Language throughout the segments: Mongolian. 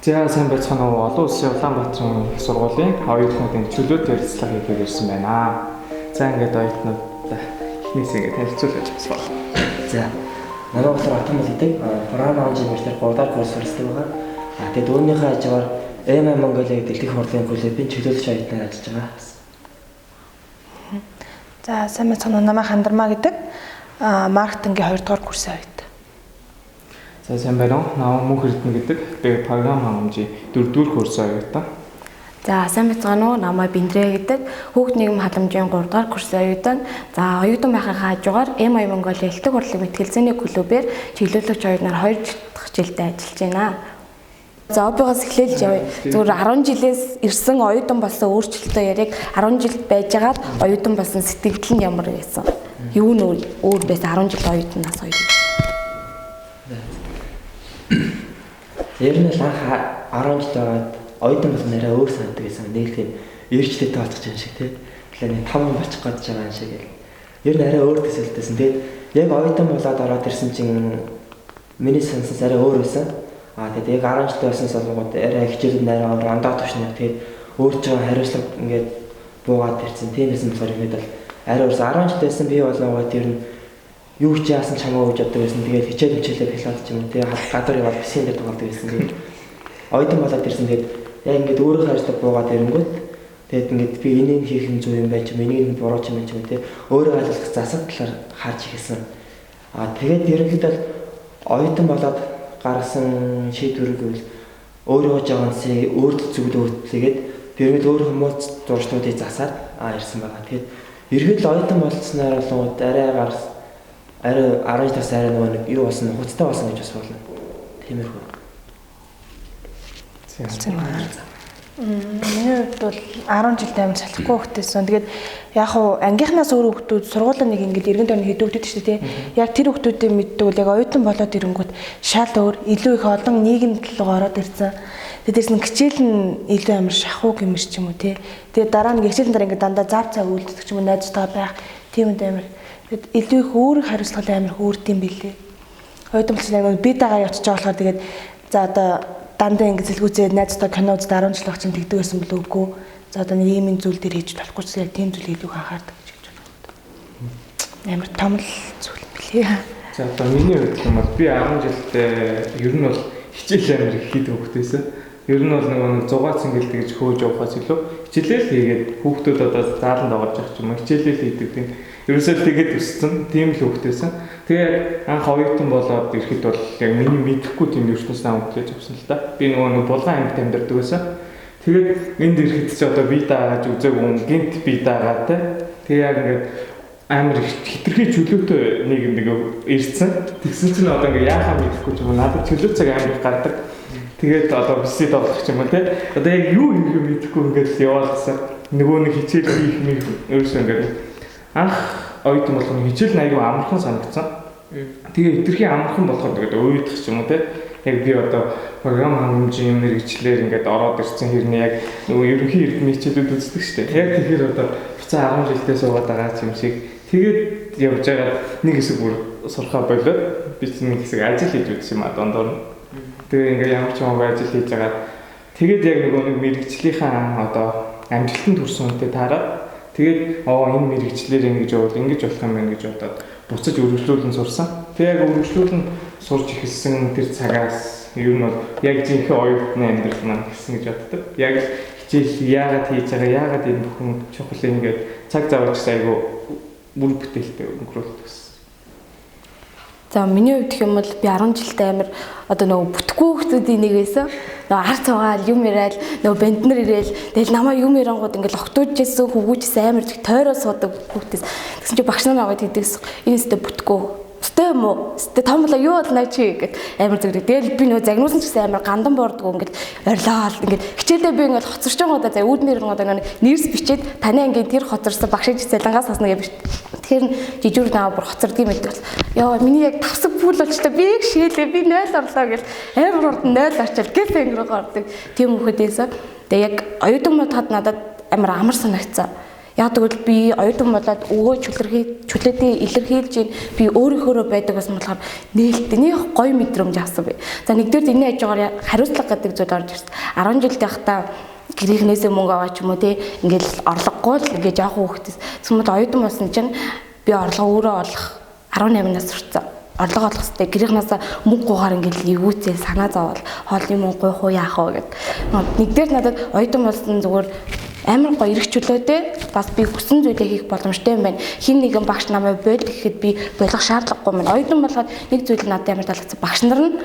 За сайн байцгаана уу. Олон улсын Улаанбаатарын их сургуулийн оюутнуудын чөлөөт ярилцлага хийгээд ирсэн байна. За ингээд оюутнууд эхнээс ингээд танилцуулж авчихсан. За намайг Батар Атамбал гэдэг програм инженер 3 дахь курс сурсан байгаа. Тэгээд өөрийнхөө ажгаар MM Mongolia дэлхийн хурлын клубын чөлөөлөгч оюутнаар ажиллаж байгаа. За сайн байцгаана уу. Намайг Хандармаа гэдэг маркетингийн 2 дугаар курсын оюутан. За сайн байна уу. Намайг Мөнх Эрдэнэ гэдэг би програм хангамжийн 4 дугаар курсын оюутан. За сайн байцгаана уу. Намайг Биндрэ гэдэг хүүхд нийгэм халамжийн 3 дугаар курсын оюутан. За оюутан байхын хажуугаар MI Mongolia элтэг хурлын мэтгэлзээний клубээр чиглүүлэгч оюутнаар 2 дахь жилдээ ажиллаж байна. За обигоос эхлүүлж явъя. Зүгээр 10 жилээс ирсэн оюутан болсон өөрчлөлтөө яриг 10 жилд байжгаад оюутан болсон сэтгэл нь ямар байсан? Юу нь өөр байсан 10 жил оюутнаас хоёр. Ер нь л анх 10 жил байгаад оюутан болсон нэрээ өөр санагддаг гэсэн. Нэг тийм эржтэй тоолцож байгаа шиг тийм. Тэгэхээр 5 очих гэж байгаа юм шиг. Ер нь арай өөр төсөлтөөсөн. Тэгээд яг оюутан болоод ороод ирсэн чинь миний сонсос арай өөр байсан. Тэгээд яг 10 жил байсан солонгууд арай хичээлд нарийн ондоо төвшнөр тэгээд өөрчөө хариуцлага ингээд буугаад ирсэн. Тиймээс нь болохоор ингээд бол арай өөрс 10 жил байсан би болоогоо тэр нь юу ч яасан чамаа гэж боддог байсан. Тэгээд хичээлээ пилот ч юм уу тэгээд гадар яваад бисийн дээр тоглодог байсан. Тэгээд оюутан болоод ирсэн. Тэгээд яг ингээд өөрөө хариуцлага буугаад ирэнгүүт тэгээд ингээд би энийг хийх нь зөв юм байж юм энийг буруу ч юм тийм өөрөө ойлгох засаг талаар харж ирсэн. Тэгээд ерөнхийдөө оюутан болоод гаргасан шийдвэр гэвэл өөрөө жагансыг өөрт зүглөөгээд тэргээд өөр хүмүүс дурчдуудыг засаад ирсэн байгаа. Тэгээд ерөнхийдөө оюутан болсноор болоод арай 10 тас арай нэг юу болсон хуцтай болсон гэж бас болно. Тиймэрхүү. Миний хувьд бол 10 жилдээ амар салахгүй хөвгтэйсэн. Тэгээд яг хуу ангийнхнаас өөр хөвгтүүд сургуулийн нэг ингээд эргэн тойрны хэд хөвгтүүд шүү дээ. Яг тэр хөвгтүүдийн мэддэг бол яг оюутан болоод ирэнгүүт шал өөр илүү их олон нийгэмд л ороод ирсэн. Тэдээс нь хичээл нь илүү амар шахуу гэмэр ч юм уу тий. Тэгээд дараа нь хичээлийн дараа ингээд дандаа зав цаа үлддэг ч юм уу найзтайгаа байх тийм үнд амар. Тэгээд илүү их өөр хариуцлага амар хөөрдөм билээ. Оюутан болчихсон яг би дагаа явчих байгаа болохоор тэгээд за одоо дандаа ингэ зэлгүүцээ найзтай кино үзээд 10 жил багч тэгдэг байсан болов үгүй. За одоо нэг ийм зүйл дээр хийж болохгүй ч яг тийм зүйл илүү анхаардаг гэж боддог. Амар том л зүйл билээ. За одоо миний хувьд юм бол би 10 жилдээ ер нь бол хичээл амар их хийдэг хөвгтэйсэн. Ер нь бол нэг 6 цэнгэлт гэж хөөж явахаас илүү хичээлэл хийгээд хүүхдүүд одоо зааланд орж явах юм хичээлэл хийдэг тийм. Ерөөсөө тэгээд өссөн тийм л хөвгтэйсэн. Тэгээ анх оюутан болоод ирэхэд бол яг миний мэдэхгүй тийм ертөнцийн амтлаж авсан л да. Би нөгөө булган амьд амьдардаг байсан. Тэгээд энд ирэхэд ч одоо би даагаж үзег юм гинт би даагаад тэгээ яг ингээд амар хитрхи чөлөөтэй нэг ирсэн. Тэгсэн чинь одоо ингээд яахаа мэдэхгүй ч юм уу надад чөлөө цаг амар их гардаг. Тэгээд одоо бисэд болох ч юм уу те. Одоо яг юу хийх юм мэдэхгүй ингээд яваалсан. Нөгөө нэг хичээл хийх нэг ерөөсөө ингээд анх оюутан болгоны хичээл нь аюу амархан санагдсан. Тэгээ хитрхи амархан болохоор тэгээд уйдах ч юм уу те. Яг би одоо програм хангамжийн мэргэжлэр ингээд ороод ирсэн хэрнээ яг нөгөө ерөнхий эрдмийн хичээлүүд үздэг шүү дээ. Яг тэгэхээр одоо буцаа 10 жилдээ суугаад байгаа юм шиг тэгээд явж байгаа нэг хэсэг бүр сурхаа болоод би чинь нэг хэсэг ажил хийж үзсэн юм дондор. Тэгээ ингээд ямар ч юм ажил хийж байгаа. Тэгээд яг нөгөө нэг мэргэжлийнхаа одоо амжилтанд хүрсэн үнтэй таараад тэгээд энэ мэргэжлэр ингэж явуул ингэж болох юм байна гэж бодоод буцаж өргөжлүүлэн сурсан. Тэгээд яг өргөжлүүлэн сурч эхэлсэн тэр цагаас ер нь бол яг жинхэнэ оюутны амьдрал маань гэсэн гэж боддог. Яг хичээл яагаад хийж байгаа, яагаад энэ бүхэн чухал юм гээд цаг зав авч айгу бүр бүтээлтэй өнгөрүүлдэг гэсэн. За миний хувьд гэх юм бол би 10 жилдээ амар одоо нөгөө бүтггүй хүмүүсийн нэг байсан. Нөгөө ард цагаал юм яриад нөгөө банднер ирээл тэгэл намаа юм ярангууд ингээл огтуужсэн хөвгүүжсэн амар тойроо суудаг хүүхдээс. Тэгсэн чи багш нар аваад хийдэгс энэстэй бүтггүй. Өстэй юм уу? Өстэй том болоо юу болно чи гэд амар зүрэг. Тэгэл би нөгөө загнуулсан ч гэсэн амар гандан боордгоо ингээл орилоод ингээд хичээлдээ би ингээл хоцорч байгаадаа за үүднэр нөгөө нэрс бичээд таны ангийн тэр хоцорсон багшиж цалингаас хаснаа гэж. Тэгэхээр жижүүр наваа бүр хоцордгийг мэддэг. Яа миний яг тавсаг пул болчлаа би яг шийлээ би 0 орлоо гэл амар урд 0 очил гэл ангираа гардаг. Тийм хүүхдээсээ. Тэгээ яг оюутан бодоход надад амар амар санагцсан. Яг тэгвэл би оюутан болоод өвөө чөлөөдөө илэрхийлж би өөрийнхөө байдаг гэсэн болохоор нээлтний гоё мэдрэмж авсан бай. За нэгдүгээр энэний хажуугаар хариуцлага гэдэг зүйл орж ирсэн. 10 жил байхдаа гэрийнхнээсээ мөнгө аваад ч юм уу тий ингээл орлогогүй л ингээд яах хүүхдээс тэгмэд оюутан болсон чинь би орлого өөрөө олох 18 нас хүрсэн. Орлого олох хэрэгтэй гэрийнхнээс мөнгө гуйгаар ингээл эвгүүцээ санаа зовоол хоолны мөнгө гуйх уу яах вэ гэд. Нэгдүгээр надад оюутан болсон зүгээр амар гоё эрх чөлөөтэй бас би хүссэн зүйлээ хийх боломжтой юм байна. Хин нэгэн багш намайг бойл гэхэд би болох шаардлагагүй мэн. Оюутан болоход нэг зүйл надад амар таалагдсан. Багш нар нь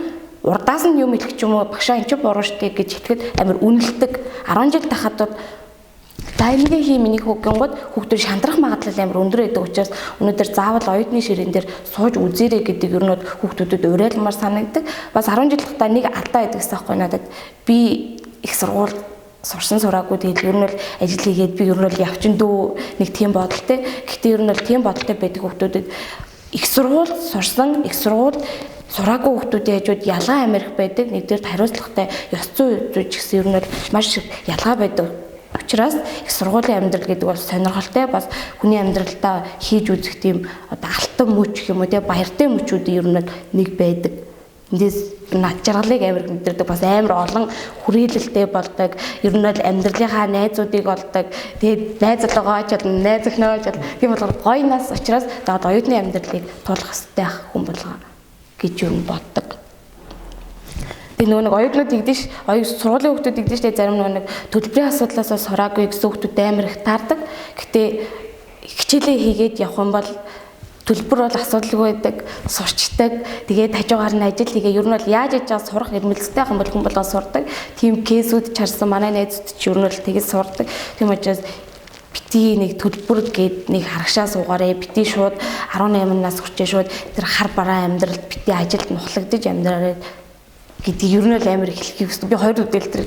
урдаас нь юм хэлэх ч юм уу багшаа энэ ч буруу штэ гэж хэлэхэд амар үнэлдэг. 10 жил тахад за энийг хий миний хөгөнгөд хүүхдүүд шантрах магадлал амар өндөр байдаг учраас өнөөдөр заавал оюутны ширээн дээр сууж үзээрэй гэдэг ер нь хүүхдүүдэд уриалмаар санагддаг. Бас 10 жил тахтаа нэг алдаа байдаг гэсэн байхгүй надад. Би их сургууль сурсан сураагүй тэгэл ер нь бол ажил хийгээд би ер нь бол явчин дүү нэг тийм бодолтой. Гэхдээ ер нь бол тийм бодолтой байдаг хүүхдүүдэд их сургууль сурсан, их сургууль сураагүй хүүхдүүдийн хажууд ялгаа амирх байдаг. Нэгдүгээр хариуцлагатай ёс зүйн зүйл ч гэсэн ер нь бол маш их ялгаа байдаг. Учираас их сургуулийн амьдрал гэдэг бол сонирхолтой бас хүний амьдралдаа хийж үзэх тийм одоо алтан мөч гэх юм уу те баяртай мөчүүд ер нь нэг байдаг. Эндээс над жаргалыг амар мэдэрдэг бас амар олон хүрээлэлтэй болдог. Ер нь бол амьдралынхаа найзуудыг олдог. Тэгээд найзлогооч бол найз өхнөөч бол тийм бол гоё нас учраас даад оюутны амьдралыг туулах хэрэгтэй хүн болгоо гэж ер нь боддог. Тэгээ нөгөө нэг оюутнууд игдэж сургуулийн хүүхдүүд игдэж тэ зарим нөгөө нэг төлбөрийн асуудлаас сураагүй гэсэн хүүхдүүд амар их таардаг. Гэтэ хичээлээ хийгээд явах юм бол төлбөр бол асуудалгүй байдаг, сурчдаг. Тэгээд хажуугаар нь ажил хийгээ ер нь бол яаж иж сурах эрмэлзэлтэй байх юм бол хүн болгоо сурдаг. Тим кейсүүд чарсан манай найзууд ч ер нь бол тэгэж сурдаг. Тийм учраас бити нэг төлбөр гээд нэг харагшаа суугаарэ бити шууд 18 нас хүрчээ шууд тэр хар бараа амьдралд бити ажилд нухлагдаж амьдраарэ гэдэг ер нь л амар хэлхийг хүсдэг. Би 2 үдэл тэр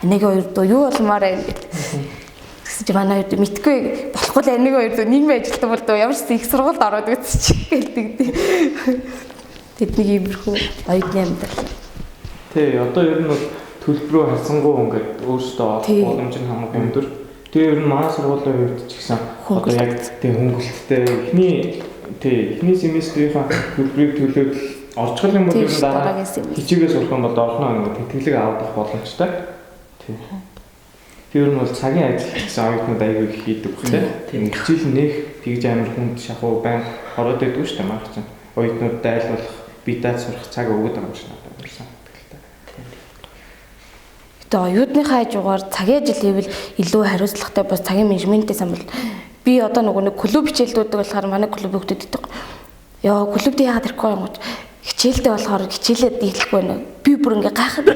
нэг хоёр дөө юу болмаар байна гэдэг. Тэгсэж манай хоёр мэдгүй болохгүй л нэг хоёр дөө нийгмийн ажилтан бол дөө ямар ч их сургуульд ороод үзчих гэлдэг. Тэдний иймэрхүү оюутны амьдрал. Тий, одоо ер нь бол төлбөрөө хасангуу ингээд өөрсдөө боломж нь хамгийн өндөр. Тэгээ ер нь манай сургуулийн хувьд ч гэсэн одоо яг тий хөнгөлөлттэй эхний семестрийнхаа төлбөрийг төлөөд орж гал юм бол ер нь дараа хичээгээ сурах юм бол орно ингээд тэтгэлэг авах боломжтой. Тий. Тэр нь бол цагийн ажил гэсэн оюутнууд аягүй их хийдэг бах тийм. Хичээл нэх тэгж амар хүнд шахуу байн ороод байдаг шүү дээ маань чинь. Оюутнууд дайлуулах, бидаад сурах цаг өгöd байгаа юм шиг надад байна. Тэгээ оюутныхаа хажуугаар цагийн ажил хийвэл илүү хариуцлагатай бас цагийн менежменттэй сан бол би одоо нэг клуб хичээлдүүд болохоор манай клуб хүүхдүүд байдаг. Яа клубд яагаад ирэхгүй юм бол хичээлдээ болохоор хичээлээ дийлэхгүй нэ. Би бүр ингээ гайхаад.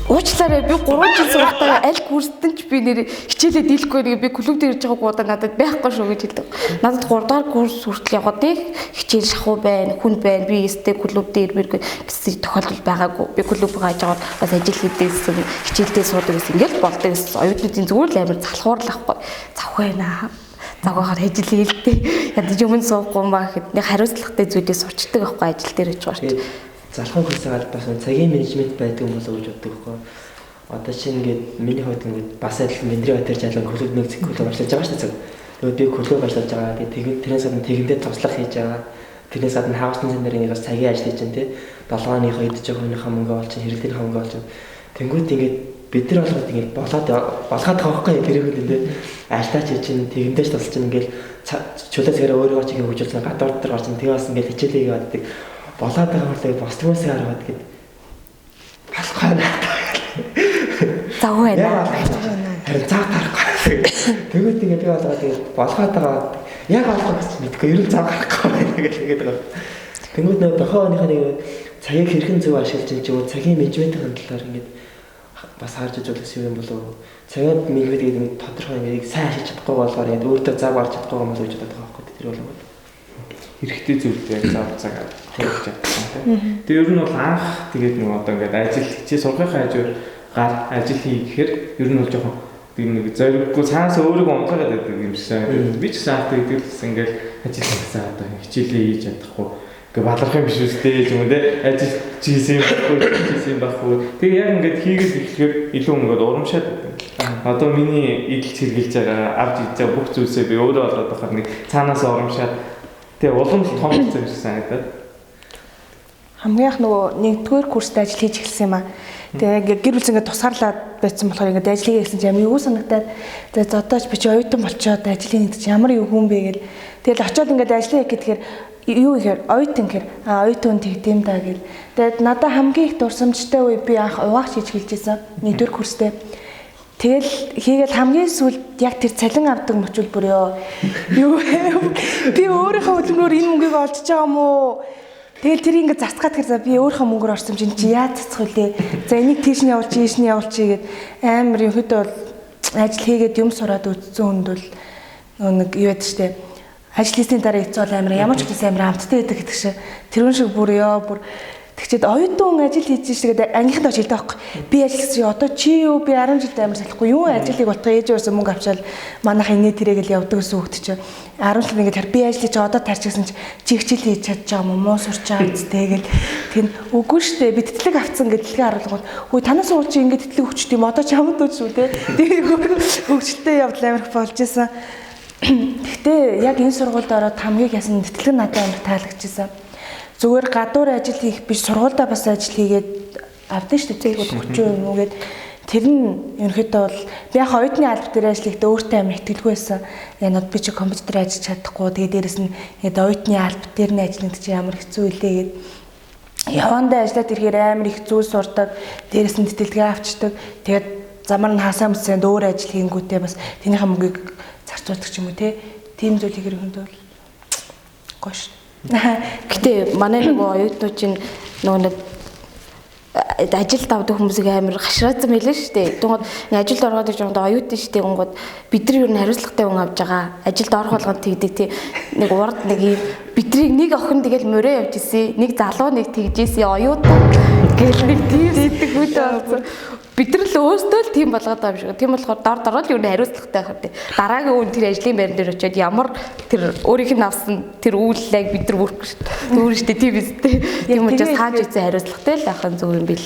Уучлаарай би 3 жил сурахтаа аль курстэн ч би нэр хичээлээ дийлэхгүй нэг би клубд ирж байгааг удаа надад байхгүй шүү гэж хэлдэг. Надад 3 дахь курс хүртэл яваад нэг хичээл шахуу байна, хүн байна. Би өстэй клубд ирмээргүй гэсэн тохиолдол байгаагүй. Би клуб хааж байгаа бас ажил хийдээсэн хичээлдээ суудаг гэсэн ингээл болдог гэсэн. Оюутнуудын зүгээр л амар залхуурлахгүй. Завх байна. Загвахаар ажил хийлтэй. Ядаж өмнө суухгүй маа гэхэд нэг хариуцлагатай зүйлээ сурчдаг байхгүй ажил дээр гэж байна. Залхуун хөлсөөр бас цагийн менежмент байдаг юм болоо гэж боддог байхгүй. Одоо чинь ингээд миний хувьд ингээд бас адил мендрийн хотер жалган клуб нэг клуб ажиллаж байгаа шүү дээ. Тэгээд би клуб ажиллаж байгаа. Тэгээд тэрнээс гадна тэгэндээ туслах хийж байгаа. Тэрнээс гадна хаусны центрийн бас цагийн ажил хийж байна тий. 7-ныхоо идэж байгаа хүнийхээ мөнгө олж, хэрэглэнийхээ мөнгө олж. Тэнгүүт ингээд бид нар болгоод ингээд болгоод байгаа байхгүй тэр их үндэ альтаач чинь тэгэндээ ч тусалж ингээд чулуу цагаараа өөрөө ч ингээд хөгжүүлсэн гадуур дээр гарсан тэгээ бас ингээд хичээлээ явааддаг болоод байгаа хүлээ босдгоос хараад гээд болохгүй надаа зав байна харин зав тарахгүй тэгвэл ингээд би болгоод тэгээд болгоод байгаа яг олох гэж мэдгүй ер нь зав гарахгүй байна гэдэг байгаа тэнгууд нэг бохооныхаа нэг цагийг хэрхэн зөв ашиглаж чинь цагийн менежментийн талаар ингээд бас харж иж болох юм болов цагаад мэлбэдэг юм тодорхой юм сайн ашиглаж чадахгүй болохоор яг өөртөө зав гарч чадахгүй юм болов гэж боддог байхгүй тэр бол хэрэгтэй зүйлтэй яг зав цаг тавьж чадсан тийм. Тэгээ ер нь бол анх тэгээд нэг одоо ингээд ажил чи сургахын хажуур гар ажил хий гэхээр ер нь бол жоохон нэг зориггүй цаанаас өөрийгөө унтаагаад байдаг юм шиг. Би ч гэсэн анх тэгдэлсэн ингээд ажил хийсэн одоо хичээлээ хийж чадахгүй гэ баларх юм биш үстэй юм те ажил хийсэн байхгүй. Тэгээ яг ингээд хийгээд эхлэхээр илүү ингээд урамшаад байдаг. Одоо миний идэл хэрглэж байгаа авч идэж байгаа бүх зүйлсээ би өөрөө болоод байхад нэг цаанаас оромшаад тэгээ улам том зүйл санагдаад. Хамгийн их нөгөө нэгдүгээр курст ажил хийж эхэлсэн юм аа. Тэгээ ингээд гэр бүл ингээд тусгаарлаад байсан болохоор ингээд ажил хийсэн чинь ямар юу санагдаад тэгээ зодооч би чи оюутан болчоод ажил хийх гэж ямар юу хүн бэ гэл. Тэгэл очиод ингээд ажил хийх гэхээр юу ихээр оюутан гэхээр оюутан тэгдэм да гэл. Тэгээд надад хамгийн их дурсамжтай үе би анх уваагч хийж хэлжсэн нэгдүгээр курстэй. Тэгэл хийгээл хамгийн сүүлд яг тэр цалин авдаг мөчүүл бүр юу би өөрийнхөө хөдөлмөрөөр энэ мөнгийг олж байгаа юм уу? Тэгэл тэр ингээд зарцгаад тэр би өөрийнхөө мөнгөөр орсон чинь чи яаж цацх вүлээ? За энийг тийш нь явуулчих, ийш нь явуулчих гэд амар юм хэд бол ажил хийгээд юм сураад үзсэн хүнд бол нэг юу яд штэ. Ажил хийсний дараа хэцүү амар ямар ч гэсэн амар амттай байдаг гэдэг шиг тэрүүн шиг бүр тэгчээд оюутан ажил хийж штэ гэдэг ангийнханд очиж хэлдэг байхгүй. Би ажил хийсэн одоо чи юу би 10 жилдээ амар салахгүй юу ажлыг болтго ээж өөрсөн мөнгө авчаал манайх инээ тэрэгэл явдаг гэсэн үг чи 10 жил ингээд би ажил хийж одоо тарч гэсэн чи хичээл хийж чадж байгаа юм уу сурч байгаа үстэй гэл тэр үгүй штэ би тэтлэг авцсан гэж дэлгээ харуулгууд хөө танаас ууч чи ингээд тэтлэг өгчт юм одоо ч хамт дүүч шүү те тэгээ хөвгчлээ явдал амар болж исэн. Гэхдээ яг энэ сургуульд ороод хамгийн ясан тэтлэг надад амар таалагдчихсан. Зүгээр гадуур ажил хийх биш сургуульдаа бас ажил хийгээд авдсан шүү дээ. Тэгвэл 30% юм уу гэд тэр нь ерөнхийдөө бол би яг оюутны алба дээр ажиллахдаа өөртөө амар ихтгэлгүй байсан. Яг би чи компьютер ажиллаж чадахгүй. Тэгээ дээрэс нь яг оюутны алба дээр нь ажиллах чи ямар хэцүү илээ гэд явандаа ажиллаад ирэхээр амар их зүйл сурдаг. Дээрэс нь тэтгэлгээ авчдаг. Тэгээд замаар нь хасаа мөсөнд өөр ажил хийнгүүтээ бас тэнийхэн мөнгийг зарцуулдаг ч юм уу те. Тийм зүйл хийхэр хүнд бол гоё шүү. Гэтэ манай нөгөө оюутнууд нөгөө нэг ажилд авдаг хүмүүсийг амар хашраацсан байлаа шүү дээ. Тэгвэл ажилд ороод гэж байгаа оюутан шүү дээ. Гонгод бид нар юу н хариуцлагатай хүн авч байгаа. Ажилд орох болгонд тэгдэг тий. Нэг урд нэг юм бидрийг нэг охин тэгэл мөрөө явж исэн. Нэг залуу нэг тэгжээсэн оюутан гэл нэг тийм зэдэг үүдээ болсон. Бид нар л өөрсдөө л тийм болгоод байгаа юм шиг. Тийм болохоор дор л юу н хариуцлагатай байх тий. Дараагийн хүн тэр ажлын байран дээр очиод ямар тэр өөрийнх нь авсан тэр үйллэг бид нар бүрэх шүү. Өөр шүү дээ тийм биз дээ. Тийм учраас хааж ийцэн хариуцлагатай л ахын зөв юм бил.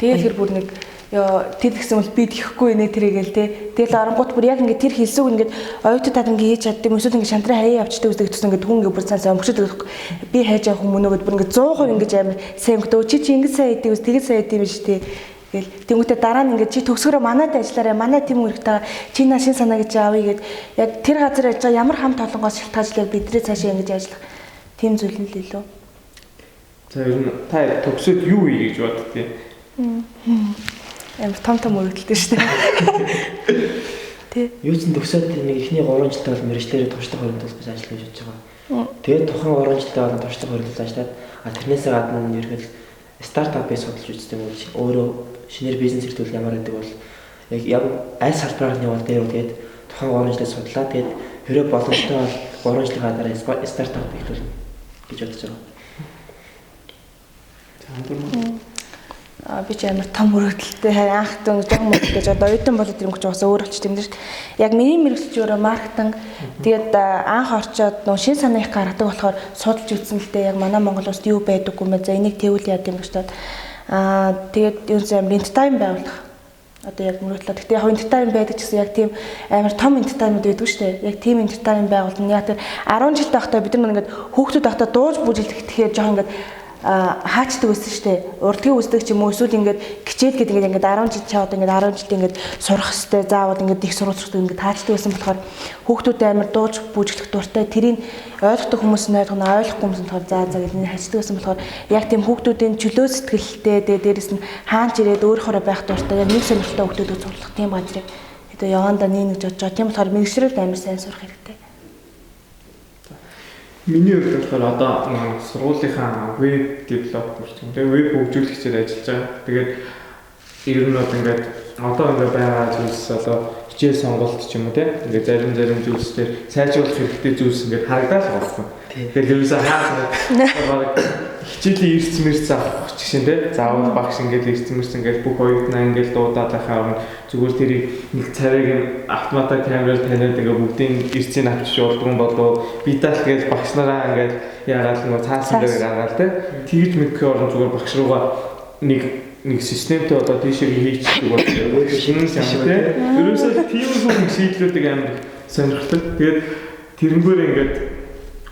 Тэгээд тэр бүр нэг тэр гэсэн бол би тэхгүй нэ тэргээл те. Тэгэл оронгууд бүр яг ингээд тэр хэлсүүг ингээд оюутнуудад ингээд хийж чаддаг. Эсвэл ингээд шантраа хаяа явчихдаг үсдэг гэсэн ингээд хүн ингээд бүр цаасаа өмгчдөг байхгүй. Би хайж явах хүмүүнөөд бүр ингээд 100% ингээд амар сайн өнгөдөө чи ингэж сайн идэв үс тэгэж сайн идэв биш те. Тэгэл тэнгуүтэ дараа нь ингээд чи төгсгөрөө манайд ажиллаарай. Манай тим хэрэгтэй чи наа шин санаа гэж аавъя гэд яг тэр газар ажиллаж байгаа ямар хамт олонгоос шилтгаажлаа бидний цаашаа ингэж ажиллах. Тим зүйл нь л илүү. За ер нь та төгсөөд юу ий гэж боддгийг. Амар том өргөдөлтэй шүү дээ. Тэ. Юу ч төгсөөд нэг ихний 3 жилдээ бол мэрэгчлэрээ туршлагын хоригдол гэж ажиллаж байж байгаа. Тэгээд тухайн 3 жилдээ бол туршлагын хоригдол ажиллаад тэрнээс гадна нь ерөөд стартапыг судалж үзсэн юм чи өөрөө шинээр бизнес эрхлүүл ямар гэдэг бол яг аль салбараар нь явал дээр тэгээд тухайн 3 жилдээ судлаа тэгээд хэрэг боломжтой бол 3 жилийн дараа стартап эхлүүлнэ гэж бодож байгаа. Би ч амар том өргөдөлтэй анх том мөнгө гэж одоо оюутан болоод ирэнгүүч бас өөр болчих юм дээ шүү дээ. Яг миний мэргэжил өөрөө маркетинг тэгээд анх орчоод нөө шин санаа их гаргадаг болохоор судалж үзсэн л дээ. Яг манай Монгол улсад юу байдаг юм бэ? За энийг тэгвэл яа гэм гэж бодоод тэгээд юу юм энтертайм байгуулах. Одоо яг мөрөдлөө. Гэхдээ яг энтертайм байдаг гэсэн яг тийм амар том энтертаймууд байдаг шүү дээ. Яг тийм энтертайм байгуулна. Яг тэр 10 жил байхдаа бид нар ингээд хүүхдүүд байхдаа дууж бүжиглэх тэгэхээр жоох ингээд хаачдаг байсан шүү дээ. Урдгийн үздэг ч юм уу эсвэл ингээд хичээл гэдэг ингээд 10 жил чаад ингээд 10 жил ингээд сурах хэрэгтэй. Заавал ингээд их сурвалжтай ингээд хаачдаг байсан болохоор хүүхдүүдэд амар дууж бүжиглэх дуртай. Тэрийг ойлгодог хүмүүс нь ойлгохгүй хүмүүс нь болохоор заа гэж энэ хаачдаг байсан болохоор яг тийм хүүхдүүдийн чөлөө сэтгэлтэй дээрээс нь хаач ирээд өөрөөрөө байх дуртай. Яг нэг сонирхолтой хүүхдүүдүүд цуглах тийм газрыг хэдэ явандаа нэг жож байгаа. Тийм болохоор мэргэжлэл амар сайн сурах хэрэгтэй. Миний хувьд болохоор одоо сургуулийнхаа веб девелопер гэх юм. Тэгээ веб хөгжүүлэгчээр ажиллаж байгаа. Тэгээд ер нь бол ингээд одоо ингээд байгаа зүйлс одоо хичээл сонголт ч юм уу тийм. Ингээд зарим зүйлсээр сайжруулах хэрэгтэй зүйлс ингээд харагдаад байгаа. Тэгээд ерөөсөө хаа хичээлийн эрс мэрс авах чинь тийм. Заавал багш ингээд эрс мэрс ингээд бүх оюутнаа ингээд дуудаад байхаа зүгээр тэрийг нэг царайг нь автоматар камераар таниад ингээд бүгдийн эрсийг авчиж болдгоо болоо би таах гэж багш нараа ингээд яагаад нэг цаасан дээр гаргаад тийм. Тэгж мэдхээ орон зүгээр багш руугаа нэг системтэй одоо тийшээ хийчихдэг бол шинэ шамтай. Ерөөсөө тийм хүн шийдлүүдийг амар сонирхдаг. Тэгээд тэрнгээр ингээд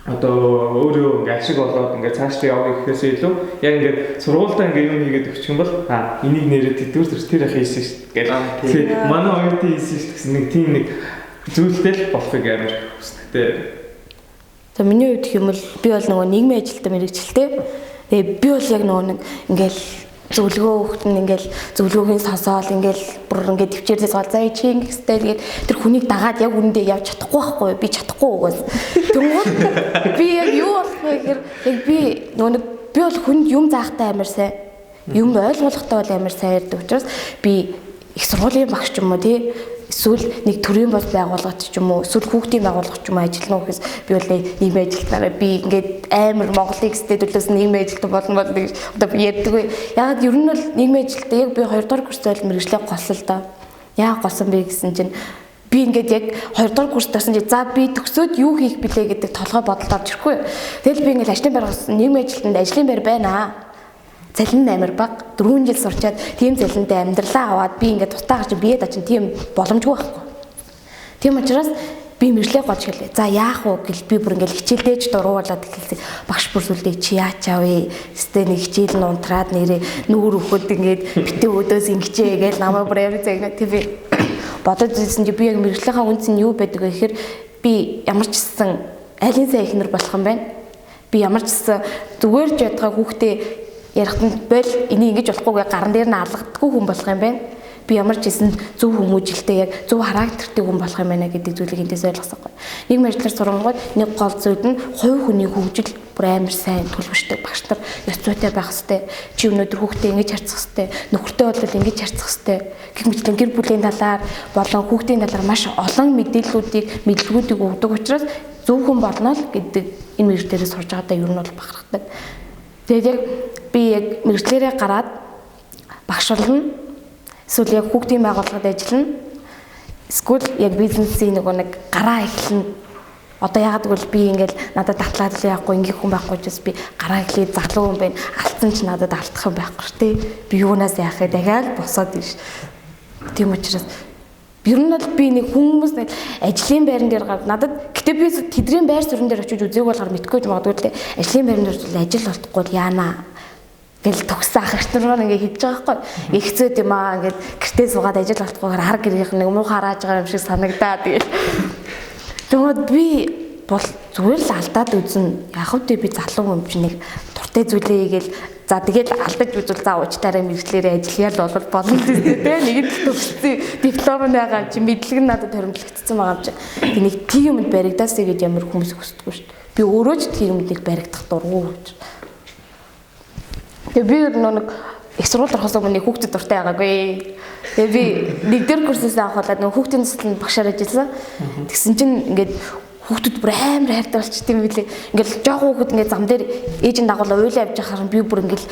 одоо өөрөө ингээд ашиг олоод ингээд цаашдаа явах гэхээсээ илүү яг ингээд сургуультаа ингээд юм хийгээд өгчих юм бол энийг нэрээ тэдгээр тэр хийсэн шүү дээ. Тэгээд манай оюутан хийсэн шүү гэсэн нэг тийм нэг зүйлтэй л болохыг амар хүсдэг. За миний хувьд гэх юм бол би бол нөгөө нийгмийн ажилтан мэрэгчлээ. Тэгээ би бол яг нөгөө нэг ингээл зөвлөгөө өгөхт нь ингээл зөвлөгөөгийн сонсоол ингээл бүр ингээд төвчээрээс гол заа чи ингэхтэй тэгээд тэр хүнийг дагаад яг үүндээ явж чадахгүй байхгүй би чадахгүй угаас. Тэнгууд би яг юу болох вэ гэхээр яг би нөгөө нэг би бол хүнд юм заахтай амар сайн. Юм ойлгуулахтай бол амар сайн ярьдаг учраас би их сургуулийн багш ч юм уу тий эсвэл нэг төрийн бол байгууллагат ч юм уу эсвэл хүүхдийн байгууллага ч юм уу ажиллана гэхээс би бол нийгмийн ажилтнаараа би ингээд амар Монголын экстэй төлөөс нийгмийн ажилтан болно гэж одоо ярьдаг. Яг ер нь бол нийгмийн ажилтан яг би 2 дугаар курстай бол мэргэжлээ голсон л доо. Яг голсон бэ гэсэн чинь би ингээд яг 2 дугаар курс тарсан чи за би төгсөөд юу хийх билээ гэдэг толгой бодолд орж ирэхгүй. Тэгэл би ингээд ажлын байр болсон нийгмийн ажилтанд ажлын байр байна аа. Залин амар баг 4 жил сурчаад тийм залинтай амьдралаа аваад би ингээд тутаа гарч биед ачин тийм боломжгүй байхгүй. Тийм учраас би мэржлээ голж гэлээ. За яах вэ гэл би бүр ингээд хичээлдээж дуруулаад хэлсэн. Багш бүрсүүлдэй чи яачаа вэ? Өстэй нэг хичээл нь унтраад нэрээ нүүр өгөхөд ингээд битээ өдөөс ингэчээ гээл намайг бүр явж загнаа. Тэг би бодож үзсэн чи би яг мэржлийнхаа үнц нь юу байдаг вэ гэхээр би ямар ч гэсэн айлын сайн ихнэр болох юм байна. Би ямар ч гэсэн зүгээр ч ядгаа хүүхдээ ярихтанд бол энийг ингэж болохгүйгээ гаран дээр нь алгадаггүй хүн болох юм байна. Би ямар ч гэсэн зөв хүмүүжлтэй яг зөв характертэй хүн болох юм байна гэдэг зүйлийг эндээс ойлгосоогүй. Нийгмийн ажлаар сурангууд нэг гол зүйл нь хувь хүний хөгжил бүр амар сайн төлөвштэй багш нар ёс зүйтэй байх хэрэгтэй. Чи өнөөдөр хүүхдээ ингэж харьцах хэрэгтэй. Нөхөртэй бол ингэж харьцах хэрэгтэй. Гэх мэтлэн гэр бүлийн талаар болон хүүхдийн талаар маш олон мэдлгүүдийг өгдөг учраас зөв хүн болно л гэдэг энэ мэргэжлээрээ сурж байгаадаа ер нь бол бахархдаг. Тэгээд яг би яг мэргэжлэрээ гараад багш болно. Эсвэл яг хүүхдийн байгууллагад ажиллана. Эсвэл яг бизнесийн нэг гараа эхлэнэ. Одоо яагаад гэвэл би ингээл надад татлаад л яахгүй ингээ хүн байхгүй ч би гараа эхлээд залуу хүн байна. Алдсан ч надад алдах юм байхгүй шүү дээ. Би юунаас яахаа дахиад босоод иш. Тийм учраас ер нь бол би нэг хүмүүс нэг ажлын байран дээр гараад надад гэтээ би тэдний байр суурин дээр очиж үзег болохоор мэдгүй ч магадгүй л ажлын байран дээр ажил болтохгүй яана гэл төгсөн ах ихтер нар ингээ хийж байгаа байхгүй ихцээд юм аа ингээд гэртээ суугаад ажил болтохгүйгээр хар гэрийнх нэг муу харааж байгаа юм шиг санагдаа тэгэл тэгвэл би бол зүгээр л алдаад үзэн яг хөтэ би залуу юм чи нэг туртай зүйлээ хийгээл за тэгэл алдаж үзвэл за уучтаараа мэрэгчлэрээ ажиллаяа л болно тийм нэг л төгссөн диплом байгаа чи мэдлэг нь надад хоримтлагдсан байгаа юм чи нэг тийм юмд баригдаасаа гэж ямар хүмүүс хүсдэггүй шүү дээ би өөрөө ч тийм юмд нэг баригдах дурггүй гэж тэгээ би нэг их сургууль орохоос өмнө хүүхдэд дуртай байгаагүй. Тэгээ би нэг дээр курсээс авахлаад нэг хүүхдийн тусланд багшаар ажилласан. Тэгсэн чинь ингээд хүүхдүүд бүр амар хайртай болчихсон юм билээ. Ингээд жоохон хүүхд ингээд зам дээр ээж нь дагуулаа уйлаа явж байхаар би бүр ингээд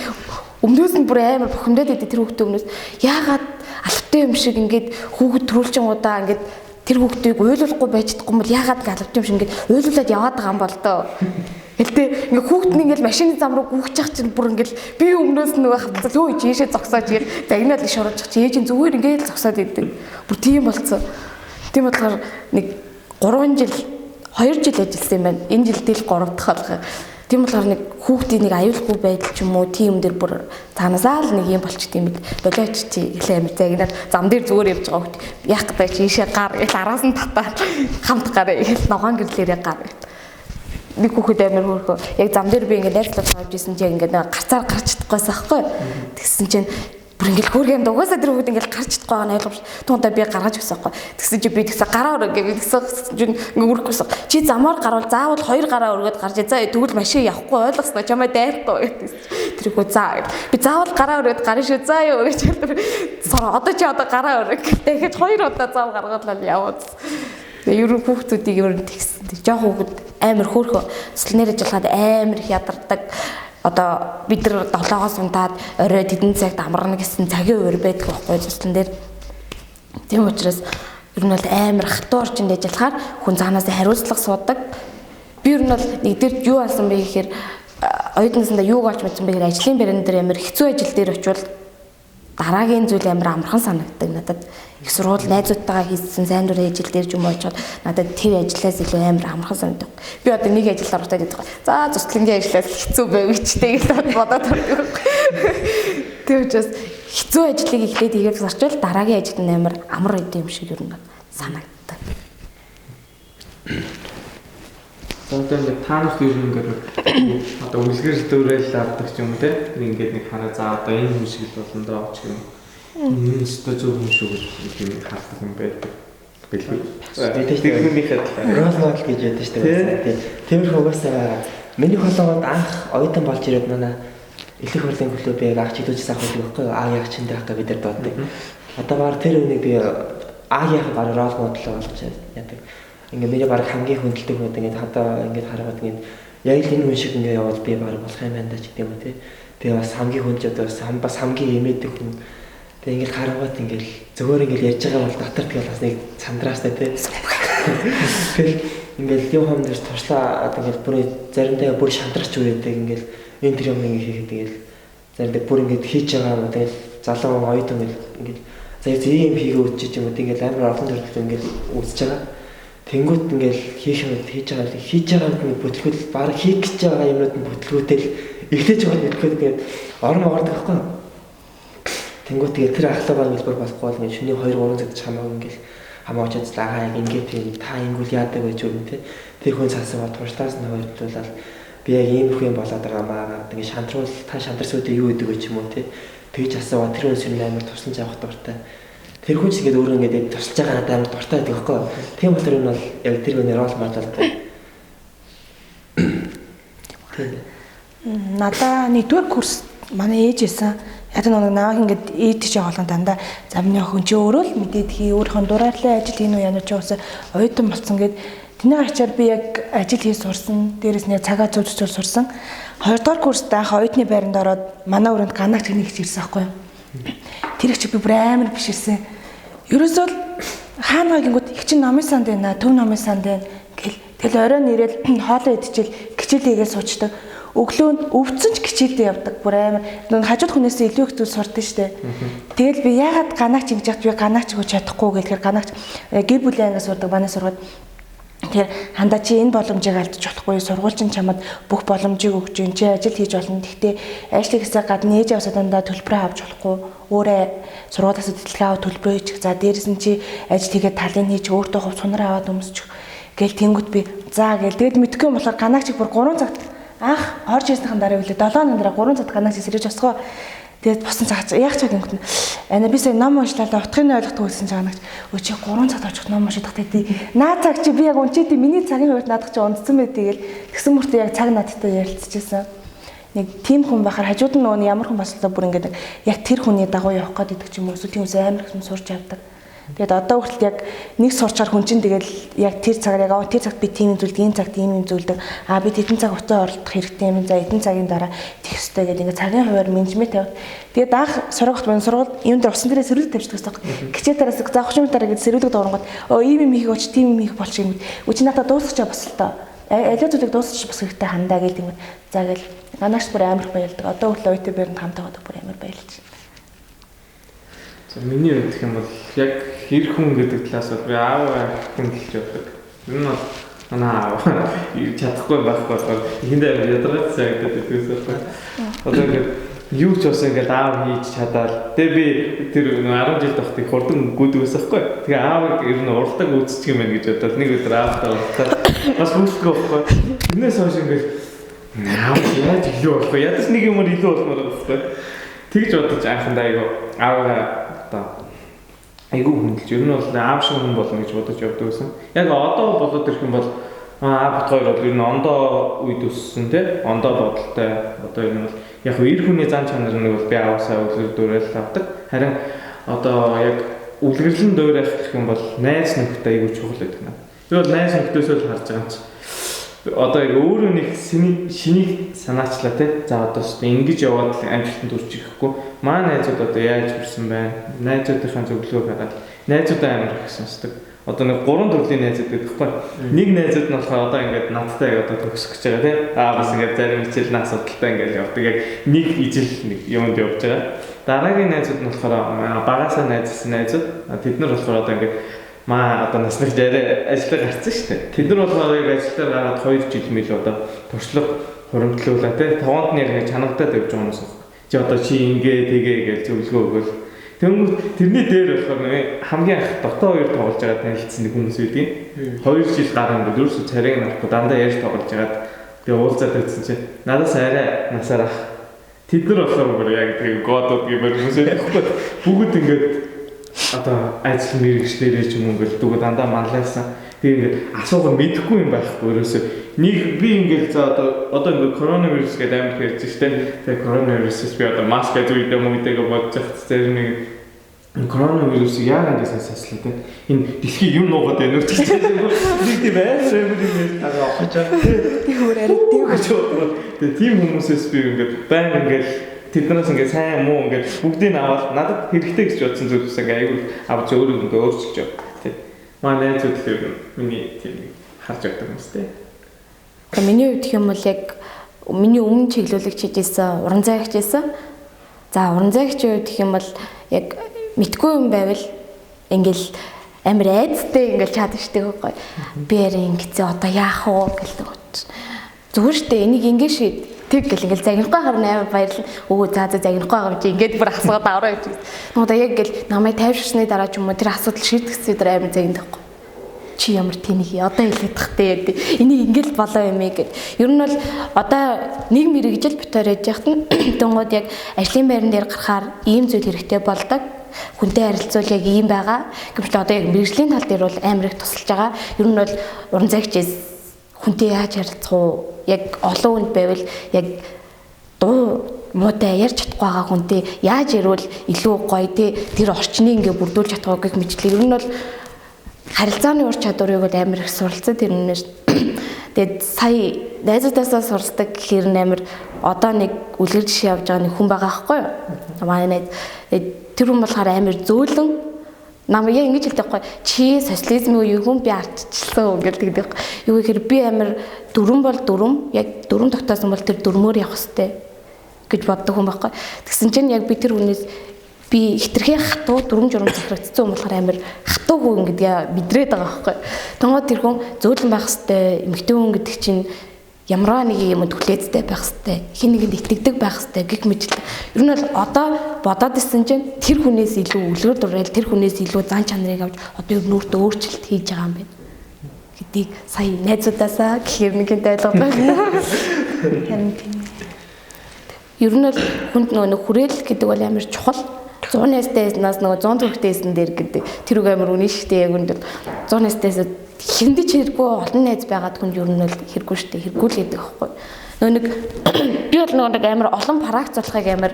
өмнөөс нь бүр амар бухимдаад идэв тэр хүүхдийн өмнөөс. Яагаад алфтай юм шиг ингээд хүүхд төрүүлчихэнгуудаа ингээд тэр хүүхдийг уйлуулахгүй байж чадахгүй юм бол яагаад ингээд алфтай юм шиг ингээд уйлуулад яваад байгаа юм бол доо. Гэтэ ингээ хүүхд нь ингээл машины зам руу гүйчих чинь бүр ингээл би өмнөөс нь нөгөө хатцал өө ийшээ зогсоож игээл загнаад л шуурж чи ээж нь зүгээр ингээл зогсоод идэв. Бүр тийм болцсон. Тийм болохоор нэг 3 жил 2 жил ажилласан юм байна. Энэ жилдээ л 3 дахь болох. Тийм болохоор нэг хүүхдийн нэг аюулгүй байдал ч юм уу тийм дээр бүр цаанаасаа л нэг юм болчих тийм бил. Болооч чи эхлээ амир загнаад зам дээр зүгээр явж байгаа хүүхд яах гэдэг чи ийшээ гар ил араас нь татаад хамт гараа их ногоон гэрлээрээ гар. Нэг хүүхэд амар хөөрхөө яг зам дээр би ингээд найзлаад авч ирсэн чинь ингээд гарцаар гарч чадахгүйс аахгүй тэгсэн чинь бүр ингээд хөөргөнд угаасаа тэр хүүхэд ингээд гарч чадахгүй байгаа нь ойлгомж туунтаа би гаргаж өгсөн аахгүй тэгсэн чинь би тэгсэн гараа өргөө гэсэн чинь ингээд өргөхгүйсэн чи замаар гарвал заавал 2 гараа өргөөд гарч за тэгвэл машин явахгүй ойлгосноо чамаа дайрахгүй гэсэн тэр хүүхэд за би заавал гараа өргөөд гарна шүү за юу гэж одоо чи одоо гараа өргөх дахиж 2 удаа зав гаргаад л яваад ер нь хүүхдүүдийг ер нь тэгсэн. Жоо хүүхэд амар хөөрхөө цэслэнээр ажиллахад амар их ядардаг. Одоо бид нар 7-оос унтаад орой тэдэн цагт амарна гэсэн цагийн үеэр байдаг байхгүй цэслэн дээр. Тийм учраас ер нь бол амар хатуу орчинд ажиллахаар хүн цаанаас хариуцлага суудаг. Би ер нь бол нэг дээр юу алсан бэ гэхээр оюутнасандаа юу болж мэдсэн бэ гэхээр ажлын байран дээр амар хэцүү ажил дээр очивол дараагийн зүйл амар амархан санагддаг надад. Их сургууль найзуудтайгаа хийсэн сайн дурын ажил дээр юм очоод надад тэр ажлаас илүү амар амархан санагдав. Би одоо нэг ажил орохтой гэдэг. За цуцлангийн ажлаас хэцүү байв ичтэй гэж бодоод байдаг. Тэр учраас хэцүү ажлыг эхлээд хийгээд зарчвал дараагийн ажил нь амар амар идэв юм шиг ер нь санагддаг. Тэгээд таанаас ер нь ингээд одоо үлгэр дүүрэл авдаг ч юм те. Ингээд нэг хараа за одоо энэ юм шиг л болно доо ч юм. Энэ өстө зөв юм шиг л хардаг юм байдаг. Билгүй. Техникийн рол модел гэж яддаг шүү дээ. Тиймэрхүү угаасаа миний холоогод анх оюутан болж ирээд манай элэх хурлын клубыг ах чиглүүлж авах гэдэг байхгүй аа яг чиндээ хаа бид нар дууддаг. Одоо баг тэр үнийг би аагийн баг рол модел болгож яадаг. Ингээ миний баг хамгийн хүндэлдэг хүн ингээд хадаа ингээд хараад ингээд яг л энэ хүн шиг ингээ явал би баг болох юм байна ч гэдэг юм тий. Тэгээ бас хамгийн хүнд одоо бас хамгийн эмээдэг хүн. Тэгээ ингээд хараад ингээд зөвөр ингээд ярьж байгаа бол дотор тэгэл бас нэг цандраастай тий. Тэгэл ингээд юм хам дээр туршлаа одоо ингээд бүр заримдаа бүр шантарч үрээдэг ингээд энэ тэр юм ингээд хийхэд тэгэл заримдаа бүр ингээд хийж байгаа юм тэгэл залуу оюутан ингээд за ийм хийгээ үтчих юм ингээд амар олон төрөлд ингээд үзэж байгаа. Тэнгүүт ингээл хийж байгаа ингээд бүтлгүүл баг хийх гэж байгаа юмнууд нь бүтлгүүтэл эхлэж байгаа бүтлгүүд ингээд орон ордог байхгүй. Тэнгүүт тэгээд тэр ахлагаа ингээд бүр болохгүй бол ингээд шөнийн 2-3 цаг чамаа ингээд хамаачаад лагаа яг ингээд тийм та ингүүл яадаг байж юм те. Тэр хүн цаасаа туршлаас нь хоёрлуулаад би яг ийм их юм болоод байгаа маа ингээд шантруул та шантарсуудыг юу гэдэг вэ ч юм уу те. Тэгж асууа тэр хүн сүрний амар тусламж авах дуртай. Тэр хүн ч ингээд өөрөө ингээд тусалж байгаа надад амар дуртай байдаг байхгүй. Тийм болохоор энэ бол яг тэр хүний рол модел. Надаа нэгдүгээр курс манай ээж байсан. Яг нэг наваг ингээд ээж чинь болгон дандаа за миний охин чи өөрөө л мэдээд хий өөрийнхөө дураарлаа ажил хийн үү яна ч уусаа оюутан болсон гэд тэний ачаар би яг ажил хий сурсан. Дээрээс нэг цагаа зөвчөөр сурсан. Хоёрдугаар курст анх оюутны байранд ороод манай өрөөнд ганаг техник хийж ирсэн байхгүй юу? Тэр их чи би бүр амар биширсэн. Ерөөсөө л хаана гингүүд их чинь номын санд байна, төв номын санд байна гэл. Тэгэл оройн ирээл хоолоо идчихэл хичээлээгээ суучдаг. Өглөө нь өвдсөн ч хичээлдээ явдаг. Бүр амар хажууд хүнээс илүү их зүйл сурдаг штэ. Тэгэл би яагаад ганаач ингэж яхад би ганаач өгч чадахгүй гэхээр ганаач гэр бүлийн ангиас сурдаг манай сургууль. Тэгэхээр хандаа чи энэ боломжийг алдчих болохгүй сургуульчин чамд бүх боломжийг өгч юм чи ажил хийж болно. Гэхдээ ажлыгсаа гадна ээж авсаа дандаа төлбөрөө авч болохгүй. Өөрөө сургуулиас дэлгээ аваад төлбөрөө хийчих. За дээрэс нь чи ажил хийгээд талын хийж өөртөө хувь сунараа аваад өмсчих. Гэл тэнгууд би за гэл тэгэд мэдгүй юм болохоор ганаач бүр 3 цагт анх орж ирснийхэн дараа үлээ 7 өдрийн дараа 3 цагт ганаач сэрэж босгоо. Тэгээд босон цаг яг цаг юм гэнэ. Ана би сая ном уншлаа утгыг ойлгохгүй байсан чанагч. Өө чи 3 цагт очих ном унших гэдэг. Наа цаг чи би яг унчээд миний цагийн хувьд наадах чи унтсан байдгийг л тэгсэн мөртөө яг цаг наадтай ярилцчихсан. Нэг тийм хүн байхаар хажууд нь нөгөө ямар хүн баслаа бүр ингээд яг тэр хүний дагуу явах гэдэг ч юм уу эсвэл тийм үс амар хэм сурч явдаг. Тэгээд одоо хүртэл яг нэг сурчаар хүн чинь тэгэл яг тэр цагаар яг тэр цагт би тийм зүйлдэг, энэ цагт ийм юм зүйлдэг. Аа би тэдэн цаг утаа оролдох хэрэгтэй юм. За эдэн цагийн дараа тех хөстэй гэдэг ингээд цагийн хуваар менежмент тавьдаг. Тэгээд анх сургуульд сургууль юм дээр усан дээрээ сэрүүлэг тавьчихдаг гэсэн. Гिचээ тараас за 30 минут дараа гэж сэрүүлэг доорнгод ийм юм хийх өч тийм юм хийх болчих юм. Үчи надад дуусчихаа бас л тоо. Алиа зүйлийг дуусчих бас хэрэгтэй хандаа гэдэг юм. За гэл ганаач бүр амар баялдаг. Одоо хүртэл оюутан байранд хамтаагаад бүр амар баялж. За миний хувьд гэх юм бол яг хэр хүн гэдэг талаас бол би аав хүн хэлж явдаг. Энэ бол манай аав чадахгүй байхгүй болохоор ихэндээ ядаргац цагтад өгөөсөө. Одоо ингээд юу ч бас ингээд аав хийж чадаал. Тэгээ би тэр 10 жил тахтыг хурдан гүйдгээс байхгүй. Тэгээ аавыг ер нь уралдаг үзчих юм байна гэж бодоод нэг өдөр аавтай уулзаад бас хүлэхгүй байхгүй. Тэрнээс хойш ингээд аав яаж илүү болохгүй. Ядаж нэг юмар илүү болмоор байхгүй. Тэгж бодож анхандаа айгу аавгаа айгүй хүндэлж ер нь бол аав шиг хүн болно гэж бодож явдаг байсан. Яг одоо болоод ирэх юм бол аав хоёр бол ер нь ондоо үед өссөн тий. Ондоо бодолтой одоо ер нь бол яг ир хүний зан чанар нэг бол би аавсаа үлгэр дуурайл авдаг. Харин одоо яг үлгэрлэн дуурайл гэх юм бол найз нөхдөд айгүй чухал байдаг наа. Би бол найз нөхдөсөө л харж байгаа юм чи. Одоо яг өөрөө нэг шинийг санаачлаа тий. За одоо ч ингэж яваад амжилтанд хүрчих гэхгүй. Манай найзууд одоо яаж хүрсэн байна? Найзуудынхаа зөвлөгөөг хараад найзуудаа амар их сонсдог. одоо нэг 3 төрлийн найзууд байдаг хгүй. Нэг найзууд нь болохоор одоо ингээд надтай одоо төгсөх гэж байгаа тийм. Бас ингээд зарим хичээл нас судалтай ингээд явдаг. Яг нэг ижил нэг юмд явж байгаа. Дараагийн найзууд нь болохоор багасаа найзсан найзууд. Тэд нар болохоор одоо ингээд одоо наснах дээр ажиллаж гарцсан шүү дээ. Тэд нар болохоор яг ажиллаар гараад 2 жил мэл одоо туршлага хуримтлуулаа тийм. Таванд нь яг чанартай тавьж байгаа юмс. Чи одоо чи ингээ тэгээ гэж зөвлөгөө өгөөл. Тэнгүүд тэрний дээр болохоор хамгийн анх дотоо хоёр тоглож байгаа танилцсан нэг хүмүүс үйдэг. 2 жил гарсан ингээд ерөөсөө царайг нарахгүй дандаа ярьж тоглож байгаад тэгээ уулзаад байсан чинь надаас арай насаар ах. Тэд нар болохоор яг тэгээ годод гэмээр хүмүүс үйдэхгүй. Бүгд ингээд одоо ажил мэргэжлэрээ ч юм уу ингээд дүүгээ дандаа манлайсан. Тэгээ ингээд асуугаар мэдэхгүй юм байхгүй ерөөсөө. Нэг би ингээд за одоо ингээд коронавирус гэдэг амар хэрэг зүйтэй. Тэгээ коронавирусээс би одоо маск гэж үедээ мөгдөөгөө бодож байгаа зэрэг нэг коронавирус яагаад ингэ саслаа те. Энэ дэлхийг юм нуугаад байна уу гэж тийм байр юм авах гэж. Тэгээ тийм хүмүүсээс би ингээд баян ингээд тэднээс ингээд сайн муу ингээд бүгдийг аваад надад хэрэгтэй гэж бодсон зүйлс ингээд аягүй авч өөрөө ингээд өөрчилж байгаа. Тэ. Манай найзууд тэгэхээр миний тийм харж явдаг юмстэй. Тэгээ миний хувьд гэх юм бол яг миний өмнө чиглүүлэгч хийжсэн, уран зайгч хийсэн. За уран зайгчийн хувьд гэх юм бол яг мэдгүй юм байвал ингээл амар айдтай ингээл чаддаг штеп байхгүй. Би ярин ингэцээ одоо яах вэ гэлдэг гоч. Зүгээр штеп энийг ингэ шийд. Тэг гэл ингээл загнахгүй гарна амар баярлал. Өө за загнахгүй гарч ингээд бүр асуугаад авраа гэж. Одоо яг гэл намайг тайвширсны дараа ч юм уу тэр асуудал шийдэгсэй дараа амар загнадаг байхгүй. Чи ямар тэнийх одоо хэлэдэгтэй энийг ингээл болоо юм ээ гэд. Ер нь бол одоо нэг мэрэгжил битээр яж яхад нь тэнгууд яг ажлын байран дээр гарахаар ийм зүйл хэрэгтэй болдог. Хүнтэй харилцуул яг ийм байгаа. Гэвч одоо яг мэрэгжлийн тал дээр бол амар их тусалж байгаа. Ер нь бол уран зайгчээс хүнтэй яаж харилцах уу? Яг олон хүнд байвал яг дуу муутай ярьж чадахгүй байгаа хүнтэй яаж ярил илүү гоё тэр орчныг ингээ бүрдүүлж чадах гэх мэтлэг. Ер нь бол харилцааны ур чадварыг бол амар их суралцсан тэрнээс. Тэгээд сая найзуудаасаа суралцдаг гэхээр амар одоо нэг үлгэр жишээ явж байгаа нэг хүн байгаа байхгүй юу? Манай тэр хүн болохоор амар зөөлөн намайг яг ингэж хэлдэг байхгүй чи социализмын үеийн хүн би ардчилсан гэж тэгдэг. Юу гэхээр би амар дүрэн бол дүрэн яг дүрэн тогтоосон бол тэр дүрмөөр явах хэрэгтэй гэж боддог хүн байхгүй. Тэгсэн чинь яг би тэр хүнээс би хитрхээ хатуу дүрм журам захирагдсан юм болохоор амар хатуу хүн гэдгээ мэдрээд байгаа байхгүй. Тонгоо тэр хүн зөөлөн байх хэвээр эмэгтэй хүн гэдэг чинь ямар нэг юм түлээцтэй байх хэвээр хин нэгэнд итгэдэг байх хэвээр гих мэдлээ. Ер нь бол одоо бодоод исэн чинь тэр хүнээс илүү үлгэр дуурайл тэр хүнээс илүү зан чанарыг авч одоо ер нь өөртөө өөрчлөлт хийж байгаа юм байна. Гэдгийг сая найзуудаасаа гэхээр нэгэнтэй ойлгодог. Ер нь бол хүнд нөгөө хүрээл гэдэг бол амар чухал. 100 найстайснаас нөгөө 100 төгрөгтэйсэн дээр гэдэг тэр үг амар үнэн шигтэй яг үнд 100 найстайсаа хэрэндээ ч хэрэггүй олон найз байгаад хүн ер нь бол хэрэггүй штэ хэрэггүй л гэдэг байхгүй. Нөгөө нэг би бол нөгөө амар олон практикуулахыг амар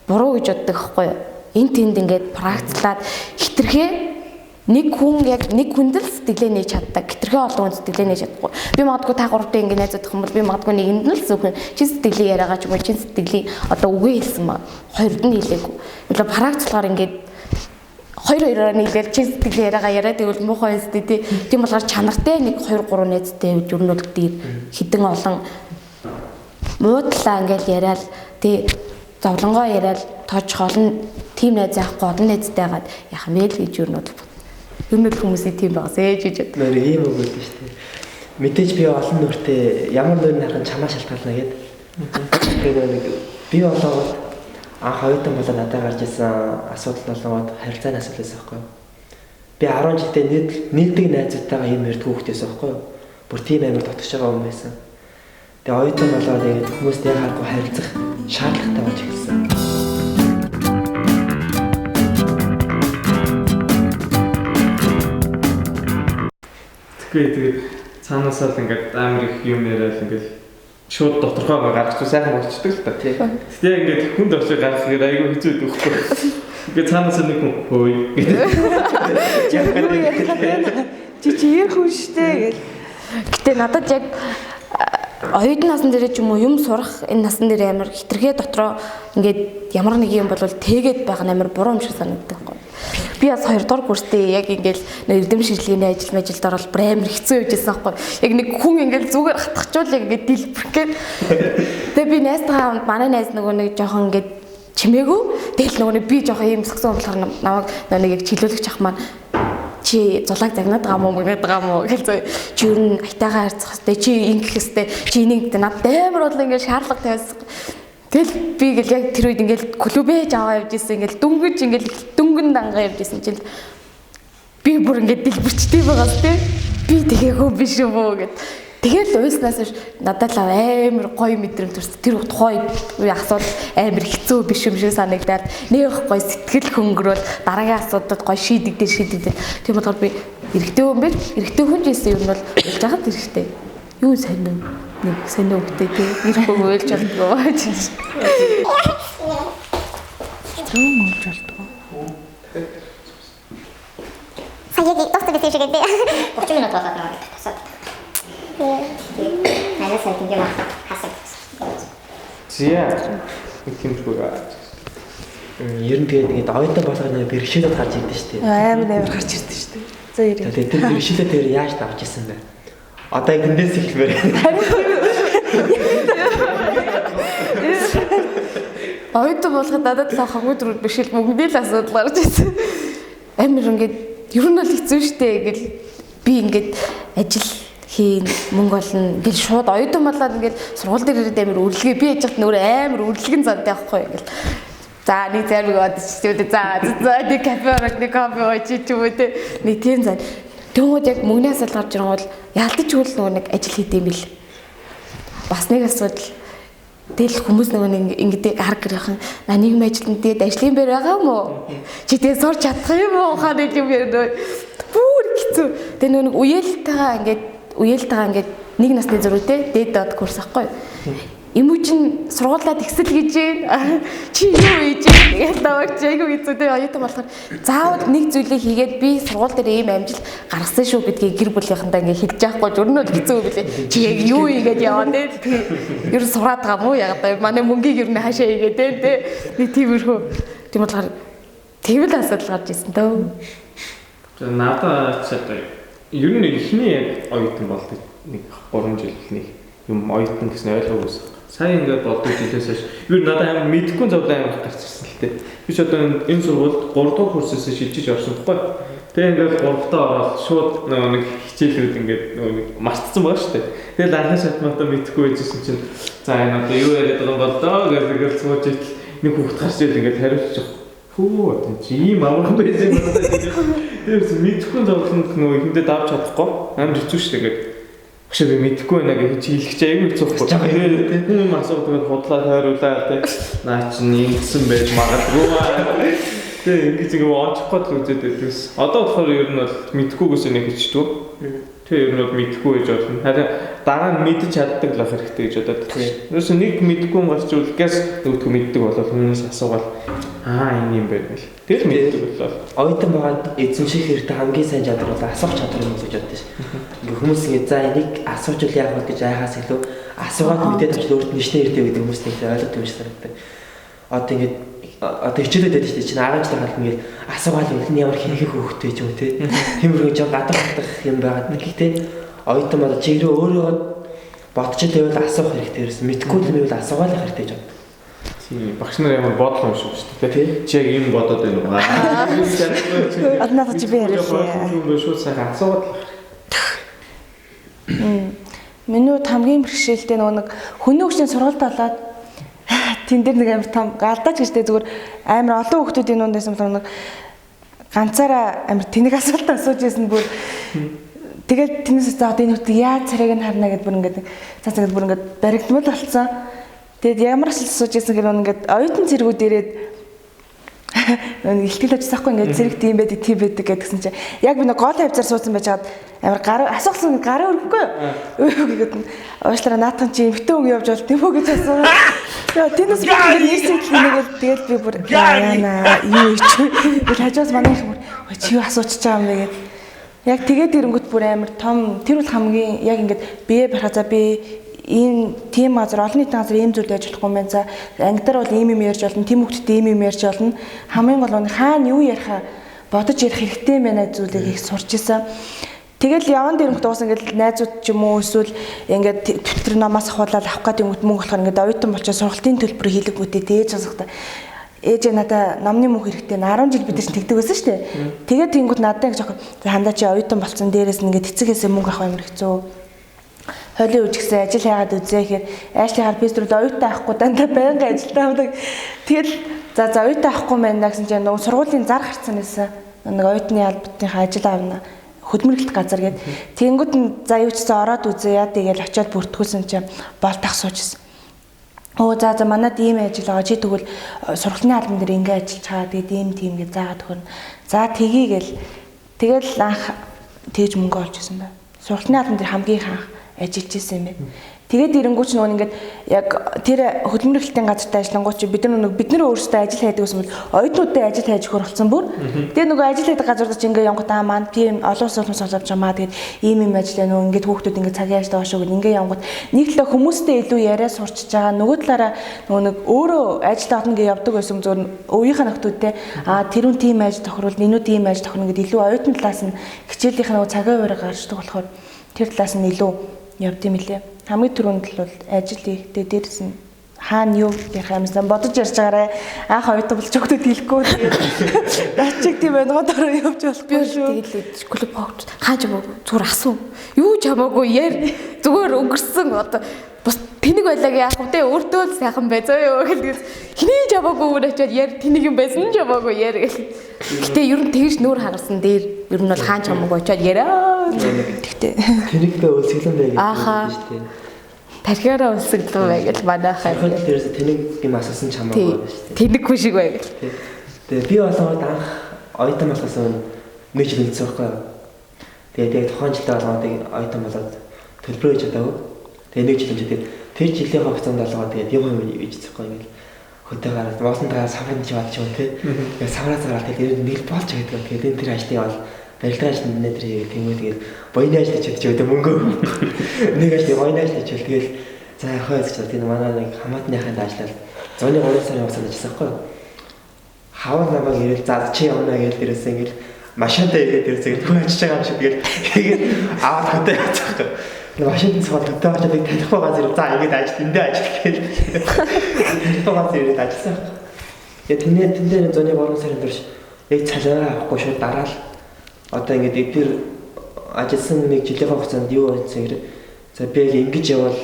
буруу гэж боддог байхгүй. Энд тэнд ингээд практиклаад хитрхээ нэг хүн яг нэг хүндэл сэтгэлээ нээж чаддаг. Хитрхээ олон хүн сэтгэлээ нээж чадахгүй. Би магадгүй та гуравтай ингээд найзуудах юм бол би магадгүй нэгэнд л зөвхөн чи сэтгэлийн яриагаа ч юм уу чи сэтгэлийн одоо үгээ хэлсэн маа. Хоёрд нь хэлээгүй. Ингээл практиклаар ингээд хоёр-хоёроор нийлээл чи сэтгэлийн яриагаа яриад ивэл муухай өстэй тий. Тийм болохоор чанартай нэг 2-3 найзтай юу нь бол дээр хідэн олон муудлаа ингээл яриад тий зовлонгоо яриад тож холн тим найз авахгүй олон найзтай хагаад яах юм бэ л гэж юу нь бол өмнөд хүмүүсийн тийм байгаас ээж гэж боддог. Нэр ийм үг гэдэг шүү дээ. Мэдээж би олон нүртэй ямар нөр харин чамаа шалтгаална гэд. Тэгээд нэг би болоод анх хоёртон болоо надад гарч ирсэн асуудал болоод харилцааны асуудал байсан байхгүй юу? Би 10 жилдээ нийлдэг найзуудтайгаа юм ярьдаг хүүхдээс байхгүй юу? Бүр тийм амар дотгош байгаа хүн байсан. Тэгээд хоёртон болоод тэгээд хүмүүстэй харахгүй харилцах шаардлагатай болж ирсэн. Тэгээд цаанаасаа л ингээд амар их юм яриад ингээд шууд доторхойгоо гаргаж сайхан болчихдог л та. Тэгтээ ингээд хүнд очиж гаргахыг айгүй хэцүү байдаг байхгүй. Ингээд цаанаасаа нэг хүн хөөе гэдэг. Чи яг хүн штэ гэл. Гэтэ надад яг оюутан насн дээр ч юм уу юм сурах энэ насн дээр амар хитрхээ дотроо ингээд ямар нэг юм болвол тэгээд байх нь амар буруу юм шиг санагддаг байхгүй. Би бас 2 дугаар курстэй яг ингээл эрдэм шийдлэгийн ажилд орол бүр амар хэцүү явж байсан байхгүй. Яг нэг хүн ингээл зүгээр хатгачвал яг ингээд дэлбэрх гээд. Тэгээ би найзтайгаа манай найз нөгөө нэг жоохон ингээд чимээгүй. Тэгэл нөгөө би жоохон ийм өсгсөн болохоор намайг нэг яг чиглүүлэгч ах маань чи зулааг загнаад байгаа мó гэдэг байгаа мó гэж чи юу н айтайгаа харьцах хэвтэй чи ингэх хэвтэй чи энийг надад амар бол ингээд шаардлага тавьсан. Тэгэл би ингээл яг тэр үед ингээл клубэж аваа явж исэн ингээл дөнгөн дангаа явж исэн чинь би бүр ингээд дэлбэрчтэй байгаас тий би тэгээгүй биш юм уу гэд. Тэгэл уйснаас надад л амар гоё мэдрэмж төрс. Тэр тухай асууд амар хэцүү биш юм шиг санагдаад нэх гоё сэтгэл хөнгөрөөл дараагийн асуудад гоё шийдэгдээ. Тийм болохоор би эрэгтэй хүн биш. Эрэгтэй хүн гэсэн юм бол болж байгаа хэрэгтэй. Юу сайн уу? Нэг сайн уу гэдэг тий. Ирэхгүй уйлж болдгоо. Юу муулж болдгоо. Саяг доста бисэж гэдэг. 30 минут болоод тасаад. Найнаас энэ юм хасаад. Зя. Ихэмжгүй. Ер нь тэгээд оюутан болгоно бэрхшээлд гарч ирдэ шүү дээ. Амар гарч ирдэ шүү дээ. За ярив. Тэгээд тэр бэрхшээлээ тэр яаж давж исэн бэ? Одоо эндээс эхлэвэр. Оюутан болоход надад л хагуу дөрөв бэрхшээл мөнгөний л асуудал гарч ирсэн. Амар ингээд ер нь л хэцүү шүү дээ гэл би ингээд ажил хийн мөнгө олно ингээл шууд оюутан болоод ингээл сургууль дээр ирээд амар үргэлгээ би яж хат нөр амар үргэлгэн зантай байхгүй ингээл за нэг зэрэг одчих үү за нэг кафе орох нэг кофе очиж ч юм уу те нэг тийм зан тэгвэл яг мөнгөний асуудал гарч ирэн бол ялдаж үйл нөгөө нэг ажил хийдэм бил бас нэг асуудал тэгэл хүмүүс нөгөө нэг ингэдэг арга гэрхэн нийгмийн ажилтнууд тэгээд ажлын бэр байгаа юм уу чи тэгээд сурч чадах юм уу хаана юм бэ бүр хэцүү тэгээд нөгөө нэг уялтайгаа ингээд нэг насны зөрүүтэй дээд дод курс ахгүй. Имүүжин сургуулаад ихсэл гэж байна. Чи юу хийж байна? Тэгээд даваач айгүй хэцүү дээ оюутан болохоор заавал нэг зүйлийг хийгээд би сургууль дээр ийм амжилт гаргасан шүү гэдгийг гэр бүлийнхэнтэй ингээд хэлж яахгүй өрнөө л хэцүү билээ. Чи яг юу хийгээд яваа те. Ер нь сураад байгаа мó яг та манай мөнгийг ер нь хаашаа хийгээд те. Би тиймэрхүү. Тийм болохоор тийм л асуудал гарч ирсэн дөө. За надад ч ер нь ихний яг оюутан болдог нэг 3 жил нэг юм оюутан гэсэн ойлгоогүй. Сая ингээд болдог жилээс хойш ер нь надад амар мэдэхгүй зовлон амар гарч ирсэн л тээ. Би ч одоо энэ сургуульд 3 дугаар курсээс шилжиж орсон байхгүй. Тэгээ ингээд 3 дахь ороод шууд нэг хичээлүүд ингээд нэг мартсан байгаа шүү дээ. Тэгэл анхны шатматаа мэдэхгүй байжсэн чинь за энэ одоо юу яриад байгаа юм бол доо гэж сууж итэл нэг хүүхд гарч ирэл ингээд хариулчих. Хөө одоо чи ийм амархан байсан юм байна. Тэрс мэдэхгүй зовлонд нөгөө ихэндээ давж чадахгүй амар хэцүү шүү дээ ингээд. Багш би мэдэхгүй байна гэж хэлэх чи аягүй хэцүүхгүй. Тэгээд хүн асуудаг худлаа тойруулаа тий. Наа чи нэгсэн байж магадгүй. Тэгээ ингэж ингэ онцгой л үзээд байдгүйс. Одоо болохоор ер нь бол мэдэхгүйгээс нэг хичдэг. Тэгээ ер нь бол мэдэхгүй гэж болно. Харин дараа нь мэдэж чаддаг л ах хэрэгтэй гэж бодоод байна. Юусе нэг мэдэхгүй юм гарч үлгээс нөгөөдгөө мэддэг болол хүмүүс асуугаад энэ юм байна гэл. Тэгэл мэддэг болол. Оюутан байгаад эзэмших хэрэгтэй хамгийн сайн чадвар бол асуух чадвар юм гэж боддог ш. Ингээ хүмүүс ингэ за энийг асууж үл яах вэ гэж айхаас илүү асуугаад мэдээд авч өөрт нь нэштэй хэрэгтэй гэдэг хүмүүс нэг ойлгох юм шиг санагддаг. Одоо ингэ одоо хичээлээд байдаг шүү дээ. Чинь 10 жил хаалт ингээд асуугаал үлний ямар хинхэх хөөхтэй ч юм уу те. Тиймэрхүү жоо гадах юм байгаад нэг гэхдээ оюутан бол чигрээ өөрөө бодчих байвал асуух хэрэгтэй ерөөс мэдхгүй юм байвал асуугаал хэрэгтэй гэж боддог. Тийм багш нар ямар бодлоо юм шүү дээ те. Чи яг юм бодоод байна уу? Одноо чи би яриа. Юм шүү сайхан асуугаад л. Миний хамгийн бэрхшээлтэй нэг хүний хөгжлийн сургалт болоод тэн дээр нэг амар том галдаач гэжтэй зүгээр амар олон хүмүүсийн нүндээс нэг ганцаараа амар тэнэг асуулт асууж ирсэн бүр тэгээд тэрнээс за одоо энэ хүүхд яаж царайг нь харна гэдээ бүр ингээд цаацаад бүр ингээд баригдмал болцсон. Тэгэд ямар асуулт асууж ирсэн гэхээр ингээд оюутан цэргүүд ирээд ихтгэл авчихсаахгүй ингээд зэрэг тийм байдаг гэдгсэн чинь яг би нэг гол хавцаар суудсан байж хаад амар гараа асуусан гараа өргөхгүй юу гэгээд уушлаараа наатан чи эмхтэн үг явж бол тийм үү гэж асуусан. Тэнэс би нэрсэд хийгээд тэгээд би бүр яана юу ч хажуус манай их бүр чи юу асуучих чам бэ гэд яг тэгээд ирэнгүүт бүр амар том тэр бол хамгийн яг ингээд бие барахаа за би ийм тийм газар олон нийтийн газар ийм зүйл яаж болохгүй мэн за ангидаар бол ийм юм ярьж болно тийм хүүхдэд ийм юм ярьж болно хамгийн гол нь хаана юу яриха бодож ярих хэрэгтэй мэнэ зүйлийг их сурч исэн. Тэгэл яван дээр хүмүүс ингээд найзууд ч юм уу эсвэл ингээд Twitter намаас ахуулаад авах гэдэг юм мөнгө болохоор ингээд оюутан болчихсон сургалтын төлбөр хийлэг бүтээ дээж байгаа. Ээж надаа номны мөнгө хэрэгтэй 10 жил бид чинь тэгдэг байсан шүү дээ. Тэгээд тэнгууд надад яг жоохон хандаа чи оюутан болсон дээрээс нь ингээд эцэгээсээ мөнгө авах юм хэцүү. Хойлын үж гэсэн ажил хайгаад үзээ гэхээр аашлихаар пестрүүд оюутан авахгүй дандаа байнга ажилтаа авдаг. Тэгэл за оюутан авахгүй байна гэсэн чинь нөгөө сургуулийн зар гарцсан байсан. Нэг оюутны албатныхаа ажил авна хөдөлмөрлөлт газар гээд тэнгууд нь за юу ч гэсэн ороод үзээ яа тэгэл очиод бүртгүүлсэн чинь болтох суужсэн. Оо за манад ийм ажил байгаа чи тэгвэл сургалтын албан дээр ингэ ажиллаж байгаа тэгээд ийм тийм гэж заагаад өгнө. За тгийгээл тэгэл анх тэгж мөнгө олж исэн байна. Сургалтын албан дээр хамгийн их анх ажиллаж исэн юм байна. Тэгээд ирэнгүүч нөгөө ингээд яг тэр хөдөлмөрлөлтийн газарт ажиллангууч бид нар өөрсдөө ажил хайдаг гэсэн бол оюутнуудтай ажил хайж өгөх болсон бүр. Тэгээд нөгөө ажил хайдаг газарт ч ингээд янгуудаа маань тийм олон улс олж авч байгаа. Тэгээд ийм ажил нөгөө ингээд хүүхдүүд ингээд цагийн ажилд байгаа шүү гэд ингээд янгууд нэг талаа хүмүүстэй илүү яриа сурчиж байгаа. Нөгөө талаараа нөгөө нэг өөрөө ажил авах гэж явдаг байсан зөв өвгийнхаа нөхдүүдтэй тэрүүн тийм ажил тохирвол нинүүд ийм ажил тохирно гэд илүү оюутан талаас нь хичээлийнх нөгөө цагийн хуваарь гарчдаг болохоор тэр талаас нь илүү явд юм лээ. Хамгийн түрүүнд л бол ажил хийхдээ дээрс нь хаана юу гэх юмсан бодож ярьж байгаарэ. Анх оюутан болж өгдөө хэлэхгүй тэгээд ачиг тийм байнгот ороо явж болохгүй шүү. Тэгээд клуб хогч хааж хамаагүй зүгээр асуу. Юу ч хамаагүй яар зүгээр өнгөрсөн одоо бас тэнэг байлаа яах вэ те өөртөө л сайхан бай зөө юу гэдэг хинээ ч хамаагүй өөр очиад яар тэнэг юм байсан ч хамаагүй яар гэл. Гэтэ ер нь тэгж нүүр харсан дээр ер нь бол хаан ч хамаагүй очиад яриа. Гэтэ тэнэгтэй үлсгэлэн бай гэж байна шүү дээ. Тархиараа үлсгэлэн бай гэж манайхаа. Тэрээс тэнэг юм асуусан ч хамаагүй байна шүү дээ. Тэнэггүй шиг бай гэж. Тэгээ би болоод анх оюутан болохоос өмнө нэг жил нэгсэн байхгүй. Тэгээд тухайн жилдээ болоод оюутан болоод төлбөрөө хийж чадаагүй. Тэгээ нэг жил ингээд тэр жилийн хугацаанд болоод тэгээд юм хийж чадахгүй ингээд хөдөө гараад моосонтаа саврын чи бат ч юм те. Тэгээд савраа зараад тэгээд нэг болж байгаа. Тэгээд энэ тэр ажлыг бол барилгын ажил нэ тэр тиймээ тэгээд боёны ажил хийж чадчих өдөө мөнгө. Нэг ажил боёны ажил хийж тэгээд за яхаа гэж тэгээд манай нэг хамаатныханд ажиллаад зооны 3 сарын хугацаанд ажилласан байхгүй. Хавар намайг ирэл за чи явна гэж дээрээс ингээд машинтай ирээд дээрээс хүн ажиллаж байгаа юм шиг тэгээд аваад хөдөө явчихсан. Машин цогт хөдөө очоод танихгүй газар за ингэж ажил эндээ ажил гэхэд танихгүй газар ирээд ажилласан. Тэгээд тэндээ зооны 3 сарын турш яг цалигаа авахгүй шууд дараал одоо ингээд тэр ажилласан нэг жилийн хугацаанд юу болсон гэхээр за би яг ингэж явбал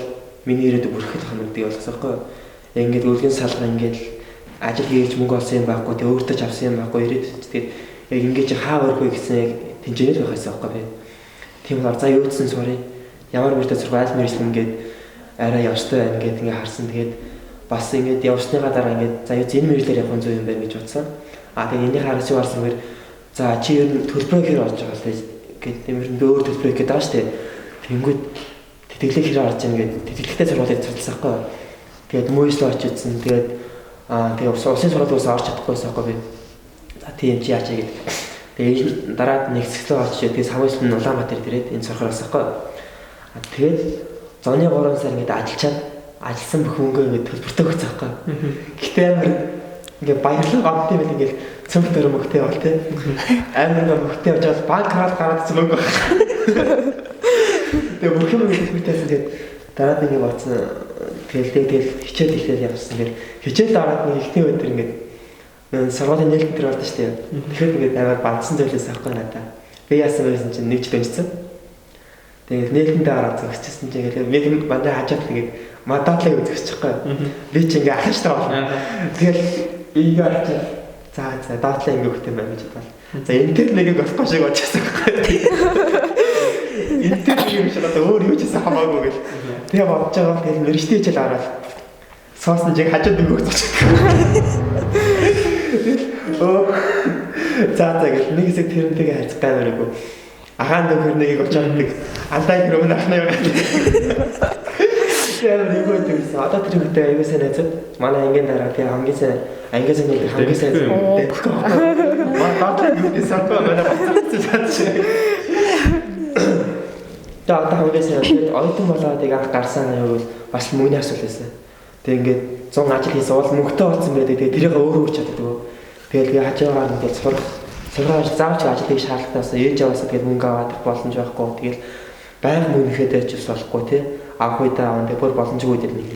миний ирээдүйг бүрхэл ханагддаг болсон байхгүй. Ингээд үлгэн салгаа ингээд ажил хийж мөнгө олсон юм байхгүй тэг өөртөө ч авсан юм байхгүй ирээдүйд тэгээд яг ингэж хаа өрхөө гэсэн яг тэнцэнээс байх байсан байхгүй би. Тийм болохоор за юу гэсэн сурыг ямар бүртээ сургаал мэрсэн ингээд арай явжтай байна гэдэг ингээд харсан тэгээд бас ингээд явсныгаа дараа ингээд за юу энэ мэрлэр явах зүг юм байна гэж бодсон. Тэгээд энийг хараад юу харсан гэхээр за чи ер нь төлбөрөө хэр олж байгаа л гэдэг юм ер нь өөр төлбөрөө гэдэг байгаа шүү дээ. Тэнгүүд тэтгэлэг хэр орж ийн гэдэг тэтгэлэгтэй сургуулийг цуцлсан байхгүй. Тэгээд мөйслөө очижсэн тэгээд тэгээд усын сургуулиас орж чадахгүйсэн байхгүй би. За тийм чи яач гэдэг. Тэгээд дараад нэг хэсгэлөө очиж тэгээд савьс нь Улаанбаатар ирээд энэ сурахаар болсон байхгүй. Тэгээд зооны 3 сар ингээд ажиллаад ажилласан бүх мөнгөө ингээд төлбөртэй өгсөн байхгүй. Гэтэ амар ингээд баярлал авд юм байл ингээд цөмх дээр мөхтэй бол тээ. Амар ингээд мөхтэй явж байгаа банк хараад гараад мөнгө байна. Тэгээд бүх юм төлбөртэйсэн тэгээд дараад ингээд бодсон. Тэгэл хичээл ихлээл явсан. Тэгээд хичээл дараад нэг ихний өдөр ингээд сургуулийн нээлт дээр ордоо шүү дээ. Тэгэхээр ингээд амар бандсан зүйлээс авахгүй надаа. Би яасан байсан чинь нэг жил өнцсөн. Тэгээд нээлтэндээ хараад зогсчихсан чинь ингээд нэг бандаа хажаад ингээд мадаатлыг үзчихэж байгаа. Би чи ингээд ахаж таа болно. Тэгэл ийгээр чи за даатлаа ингээд хөтөн байна гэж бодлоо. За энэ тэр нэгийг болохгүй шиг болчихсон байхгүй. Энэ тэр нэг юм шиг одоо өөр юу ч гэсэн хамаагүй гэл. Тэгээ бодож байгаа тэгэл мэрэгчтэй хичээл хараад соосон чиг хажууд нэг өгч за гэл нэг хэсэг тэрнтэйгээ харьцах гайваргүй. Ахаан нөхөр нэгийг очоод нэг алдаа гэрөө нахна юм. Тэр нэг үгүйсэн. Одоо тэр үгтэй аюу сайн найзууд манай ангийн дараа тэгээ хамгийн сайн ангиас нэг хамгийн сайн дэвгүй. Манай доотлын үгтэй сарпаа манай бацсан. Тэгээд хамгийн сайн оюутан болоод яг анх гарсан аюул бас мөнгөний асуудал байсан. Тэгээ ингээд 100 ажил хийсэн бол мөнгөтэй болсон байдаг. Тэгээ тэрийг өөрөө өгч чаддаг. Тэгээд хажуугаар ингээд сурах сургууль заавч ажиллах шаардлагатай болсон. Ээж аваасаа тэгээд мөнгө аваад боломж байхгүй. Тэгээд байнга мөнгө ихэд ч болохгүй тий. Авах үедээ аваад бүр боломжгүй үед нэг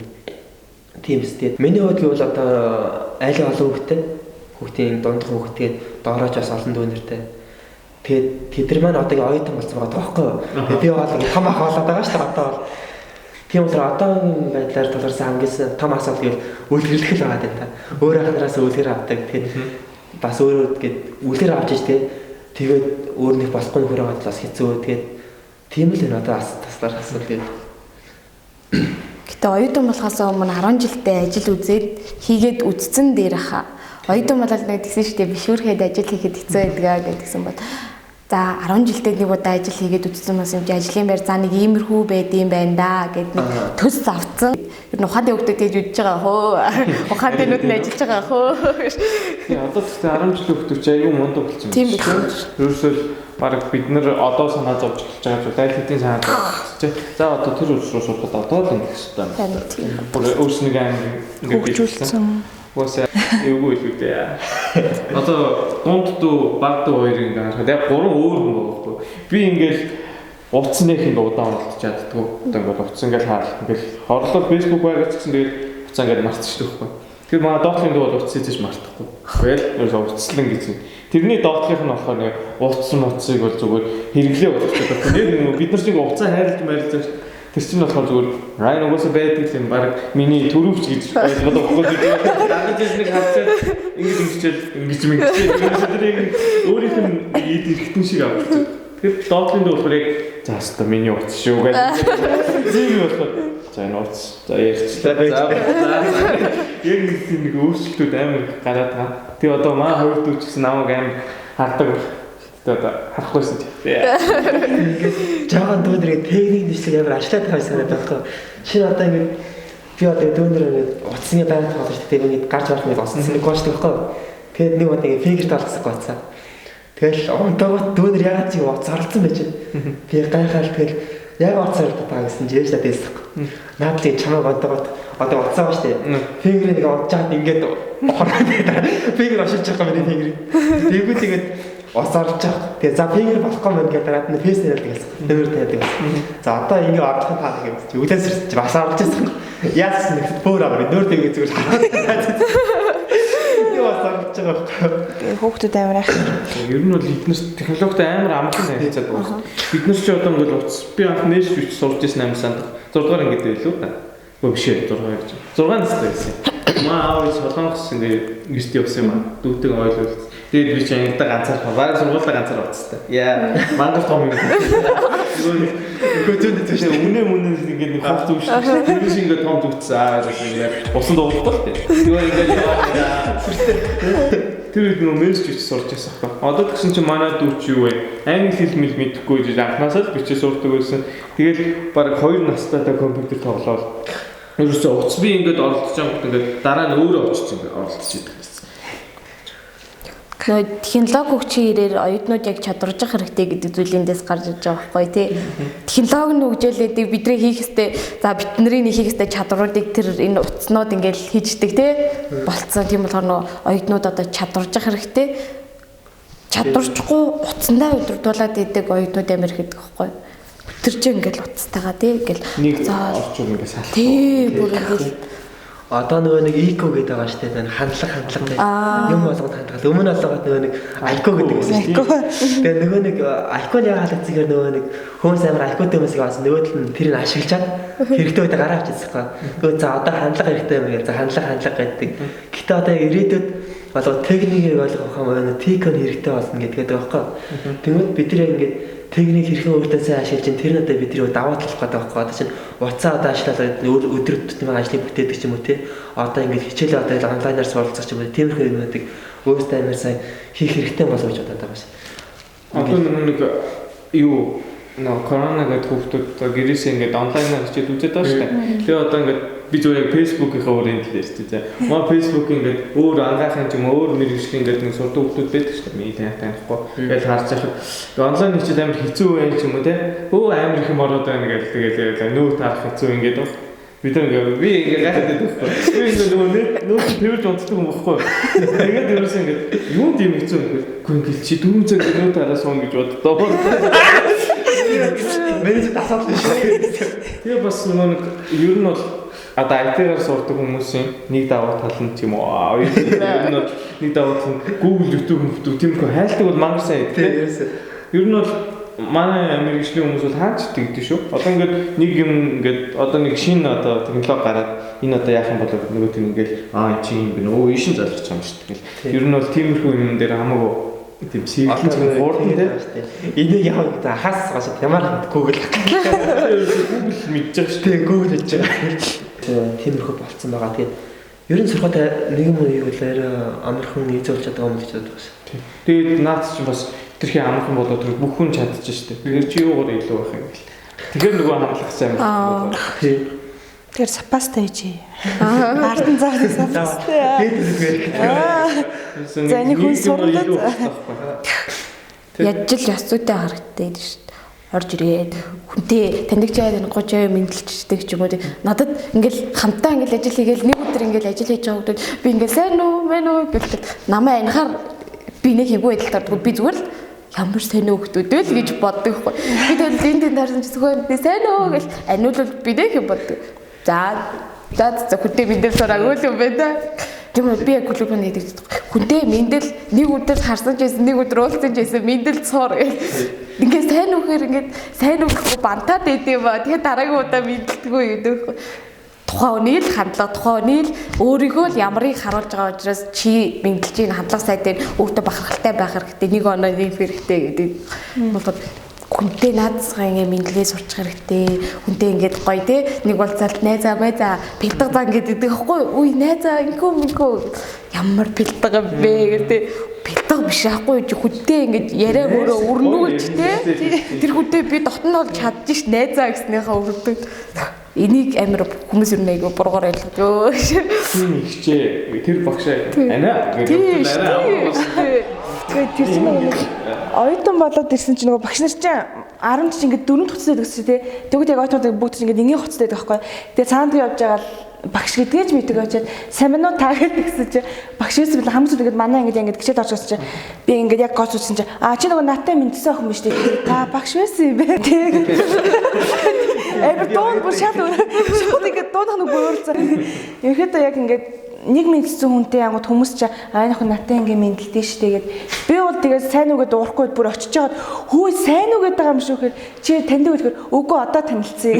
тийм үстэй. Миний хувьд гэвэл одоо айл олон хүүхдийн дундх хүүхд тэгээд доорооч бас олон дүүнертэй. Тэгээд тэд нар маань одоо оюутан болсон байгаа байхгүй юу? Тэгээд би бол том ах болоод байгаа шүү дээ одоо бол. Тийм учраас одоогийн байдлаар толгорсон хамгийн том асуудал гэвэл үлгэрлэх л байгаа даа. Өөр ахнараас үлгэр авдаг. Тэгээд бас өөрөө гээд үлгэр авч иж тэгээд өөрнийх болохгүй нөхөр аваад бас хэцүү. Тэгээд тийм л энэ одоо таслаар асуудал гээд. Гэтэ оюутан болохоос өмнө 10 жилдээ ажил үзээд хийгээд үдцэн дээр хаа. Оюутан болол нэг тэгсэн шүү дээ бишүүрхэд ажил хийхэд хэцүү байдгаа гэдгсэн бол за 10 жилдээ нэг удаа ажил хийгээд үдцэн бас юм чи ажлын байр за нэг иймэрхүү байд юм байна да гэд нэг төс авцсан. Ер нь ухааны хөвгдөд тэгж үдж байгаа хөө. Ухааны нүд нь ажиллаж байгаа хөө. Тийм одоо тэгтээ 10 жил хөвгдөж аягүй мундаг болсон. Тийм үү. Ерөөсөө бараг бид нар одоо санаа зовж эхэлж байгаа ч аль хэдийн санаа зовж чи. За одоо тэр үсрүү суулгаад одоо л ингэх хэрэгтэй. Бүр өөрснөө ингэ хөгжүүлсэн. Уусаа эвгүй л үү. Одоо дунд дүү баг дүү хоёрын ингээ харахад яг гурван өөр хүн байхгүй. Би ингээл утасныг ингээ удаан болтож чаддгүй. Одоо ингээ утас ингээл хаалт ингээл хорлол Facebook байгаач гэсэн тэгээд утас ингээ мартчихдаг байхгүй. Тэгэхээр манай доотлын дүү бол утас хийж мартахгүй. Тэгэл ерөөсөө утаслан гэж. Тэрний доотлынх нь болохоор нэг утасыг бол зүгээр хэрэглээ болгочихдаг. Тэгээд бид нар шиг уцаа хайрлаж марилж тэр чинь болохоор зүгээр Ryan угаасаа байдаг юм баг миний төрөвч гэж ойлгоод өгөхгүй. Дагаж нэг хавцаад ингэж өөрийнх нь ийд ирэхтэн шиг авчихсан. Тэгэхээр доотлын дүү болохоор яг за хаста миний утас шүү гэдэг. Зэвий болохоор за энэ утас за ярьчлаа. Яг нэг өөрчлөлтүүд амар гараад байгаа. Тэгээ одоо маа хоёр дүү ч гэсэн намайг амар хардаг. Одоо харахгүйсэн ч. Ингээд жаахан дүүнэрийн техник нэшлэг амар ажиллаад байгаа санаад байхгүй. Шинэ одоо ингээд би одоо дүүнэр ингээд утасны байнг тоглож тэгээд ингээд гарч орох нэг осон нэг гоочдаг байхгүй. Тэгээд нэг удаа ингээд фигер талгасан гоцаа. Тэгэл онтогоо дүүнэр яагаад чи утас орлцсон байж. Би гайхаад тэгэл яг утас орлоо гэсэн чи ярьж тадээсэх. Наад чи чамайг онтогоо одоо утсаа ба штэ. Фигер нэг онцаад ингээд фигер ашиглаж байгаа миний фигер. Тэгвэл тэгээд ус орлож байгаа. Тэгээ за фигер болохгүй мэн гэдэг дараад нь фейс нэрэлдэг гэсэн. Нэмэр тавьдаг. За одоо ингэ орлох таа гэж үлээсэрч бас орлож байсан. Яасан нэг бүр аваа нөр тэгээ зүгээр хараад. Юу асууж байгаа вэ? Хүүхдүүд амар их. Ер нь бол эднээс технологитой амар амархан харилцаад байгаа. Бид нар ч одоо ингээл утас би анх нээж бич сурж ирсэн 8 санд 6 дугаар ангид байлгүй та. Гөө биш 6 гэж. 6 настай байсан. Маа аав солонгос ингээ гэрт явсан юм аа. Дүүтэг ойлголт. Тэгээд би ч ангидаа ганцаар баг сургуулаа ганцаар уцтай. Яа, мангар том юм. Гүтүнд тийш үнэ ингээд нэг хавц үүш. Тэр шиг ингээд том зүгтсаа яг усан дуулдаг тийм. Тэгээ ингээд тэр үед нөө мэж ч сурч байсан хэрэг. Одоо гэсэн чинь манай дүү чи юу вэ? Англи хэл мэдэхгүй гэж анхнаасаа л бичиж сурдаг байсан. Тэгээд баг 2 настай компьютер тоглоод ерөөсөө уц би ингээд оролдож байгаа юм ингээд дараа нь өөрөө очиж ингээд оролдож идэг. Технологи хөгжих ирээр оюутнууд яг чадварж явах хэрэгтэй гэдэг зүйлээс гарч иж байгаа байхгүй тий. Технологи нь хөгжүүлээд бидний хийх ёстой за бидний хийх ёстой чадваруудыг тэр энэ утаснууд ингээл хийждэг тий. Болцсон тийм болохоор нөө оюутнууд одоо чадварж явах хэрэгтэй. Чадварчгүй утсандаа удирдуулаад идэг оюутнууд амар их гэдэг байхгүй. Тэр чинь ингээл утастайгаа тий ингээл нэг орчим ингээл салах. Тий бүр ингээл одоо нөгөө нэг эко гэдэг байгаа шүү дээ. Хандлага юм болгоод хандгал. Өмнө олгоод нөгөө нэг айко гэдэг байсан шүү дээ. Тэгээ нөгөө нэг айконы хаалгацгаар нөгөө нэг хүмүүс амар айкотой хүмүүсийг бас нөгөөдөл нь тэрийг ашиглаад хэрэгтэй үедээ гараа авчихсан хэрэг. Нөгөө за одоо хандлага хэрэгтэй юм гэж за хандлага гэдэг. Гэтэ одоо ирээдүйд болоо техникийг ойлгох юм тикон хэрэгтэй болно гэдэг байгаа байхгүй. Тэгвэл бид нэр ингээд техник хэрхэн өөртөө сайн ашиглаж чинь тэр надад бидний даваа талах гэдэг байхгүй. Одоо чинь уцаа одоо ажиллаад өдөр тутмын ажлыг бүтээдэг ч юм уу те. Одоо ингээд хичээлээ одоо онлайнаар суралцах ч юм уу. Тиймэрхүү юмнуудыг өөртөө амар сайн хийх хэрэгтэй болов гэж бодоод байгаа шээ. Одоо нэг юу корона гэдэг хүүхдүүд гэрээсээ ингээд онлайнаар хичээл үзээд байгаа шүү дээ. Тэгээ одоо ингээд би зүгээр Facebook-ийнхаа өөрийн төлөө шүү дээ. Маа Facebook ингээд өөр ангаахын ч юм өөр мэргэжлийн ингээд нэг сурдаг хүүхдүүд байдаг шүү дээ. Миний танихгүй. Ингээд харж байхад онлайн хичээл амар хэцүү байх ч юм уу те. Өө амар их юм ороод байна гэдэг тэгэл нүүр тарах хэцүү ингээд байна. бид ингээ би ингээ гайхаад байдаг. Би ингээ нөгөө тэрж унтдаг юм баггүй. Тэгээд ерөөсөө ингээ юу тийм хэцүү юм ингээ чи 4 цаг минут араас сон гэж боддоо. Менежер дасаад л шүү. Тэгээ бас нэг ер нь бол одоо IT-гаар сурдаг хүмүүсийн нэг даваа тал нь тийм үү. Ер нь нэг даваа тал нь Google, YouTube тийм их хайлтдаг бол мангар сайн тийм. Ер нь бол манай мэргэжлийн хүмүүс бол хаач тэгдэж шүү. Одоо ингээд нэг юм ингээд одоо нэг шинэ одоо технологи гараад энэ одоо яах юм бол нөгөө тийм ингээд чи юм бэ нөө ишин залгах юм шүү дээ. Ер нь бол тиймэрхүү юм дээр хамаагүй тийм сэргэлэн зөв хурдан тийм. Энийг яг хаас гашаад ямар Google мэдж байгаа шүү дээ. Google хийж байгаа. Тиймэрхүү болцсон байгаа. Тэгээд ер нь сургуультай нэгэн үеийг бол арай амархан нийцүүлж чаддаг юм гэж боддог байна. Тэгээд наац ч бас тэрхий амархан болоод бүх хүн чадчих шүү дээ. Тэгэхээр чи юугаар илүү байх юм бэ? Тэгэхээр нөгөө хамлах сайн байна. Тэгэхээр сапаста хийж. Ардын зав сапаста. За нэг хүн сурлаад Яаж л ясуутай харагддаг шүү дээ. Орж ирээд хүнтэй таньдаг чаад 30 мэдлэлчдэг ч юм уу надад ингээл хамтаа ингээл ажил хийгээл нэг өдөр ингээл ажил хийж байгаа хүмүүс би ингээл сайн уу мэн үү гэдэг намайг анихаар би нэг хэвгүй байдалтай ордог би зүгээр л ямар сайн уу хүмүүс л гэж боддог хгүй би тэгэл энд таарсан ч зүгээр би сайн уу гэл аниулвал би нэг хэв боддог за хүнтэй мэдээл сураагүй юм байна тийм би яг клуб нэг хүнтэй мэдээл нэг өдөр харсан ч гэсэн нэг өдөр уулзсан ч гэсэн мэдээл цоор ингээд сайн үхээр ингээд сайн үхэхгүй бантаад идэв ба тэгээд дараагийн удаа мэдлдэггүй гэдэг. Тухайн үнийг л хандлага, тухайн үнийг өөрийгөө л ямарыг харуулж байгаа учраас чи мэдлж ийн хандлага сайтай өөртөө бахархалтай байх хэрэгтэй. Нэг оноо нэг хэрэгтэй гэдэг. Болоод хүнтэй наадсгаа ингээд мэдлээ сурчих хэрэгтэй. Хүнтэй ингээд гоё те нэг болцолт найзаа байзаа бэлдэг зан гэдэг байхгүй. Үе найзаа инкүү ямар бэлдэг юм бэ гэдэг. Бэлдэг биш аахгүй хүнтэй ингээд яриа өөрөө өрнүүлж те тэр хүнтэй би дотн бол чадчих ш найзаа гэснийхээ өрөвдөд энийг амир хүмүүс ер нь айгу буруугаар ойлгож тийм ихчээ тэр багшаа ана тэгээд тэр чинь оюутан болоод ирсэн чинь нөгөө багш нар чинь 10 чинь ингээд 4 хуцтай гэсэн тий тэгвэл яг оюутнууд бүгд чинь ингээд ингийн хуцтай байхгүй тэгээд цаанд явж байгаа багш гэдгээж мэддэг очиад сайн байна уу та гэдэг чи багшээс бил хамсууд ингээд манай ингээд гिचэл орж гисэн чи би ингээд яг гоц үзсэн чи чи нөгөө наттай мэдсэн охин биш тий та багш байсан юм бэ тий дон бүр шууд ингээд доонх нэг буурсан ерөөдөө яг ингээд нэг мэдсэн хүнтэй ангууд хүмүүс чи энэ охин наттай ингээд мэдлдээ штэ гэд би бол тэгээд сайн үгээд уурахгүй бүр очиж жагаад хөө сайн үгээд байгаа юм шүү гэхээр чи таньдаг гэхээр үгүй одоо танилцъя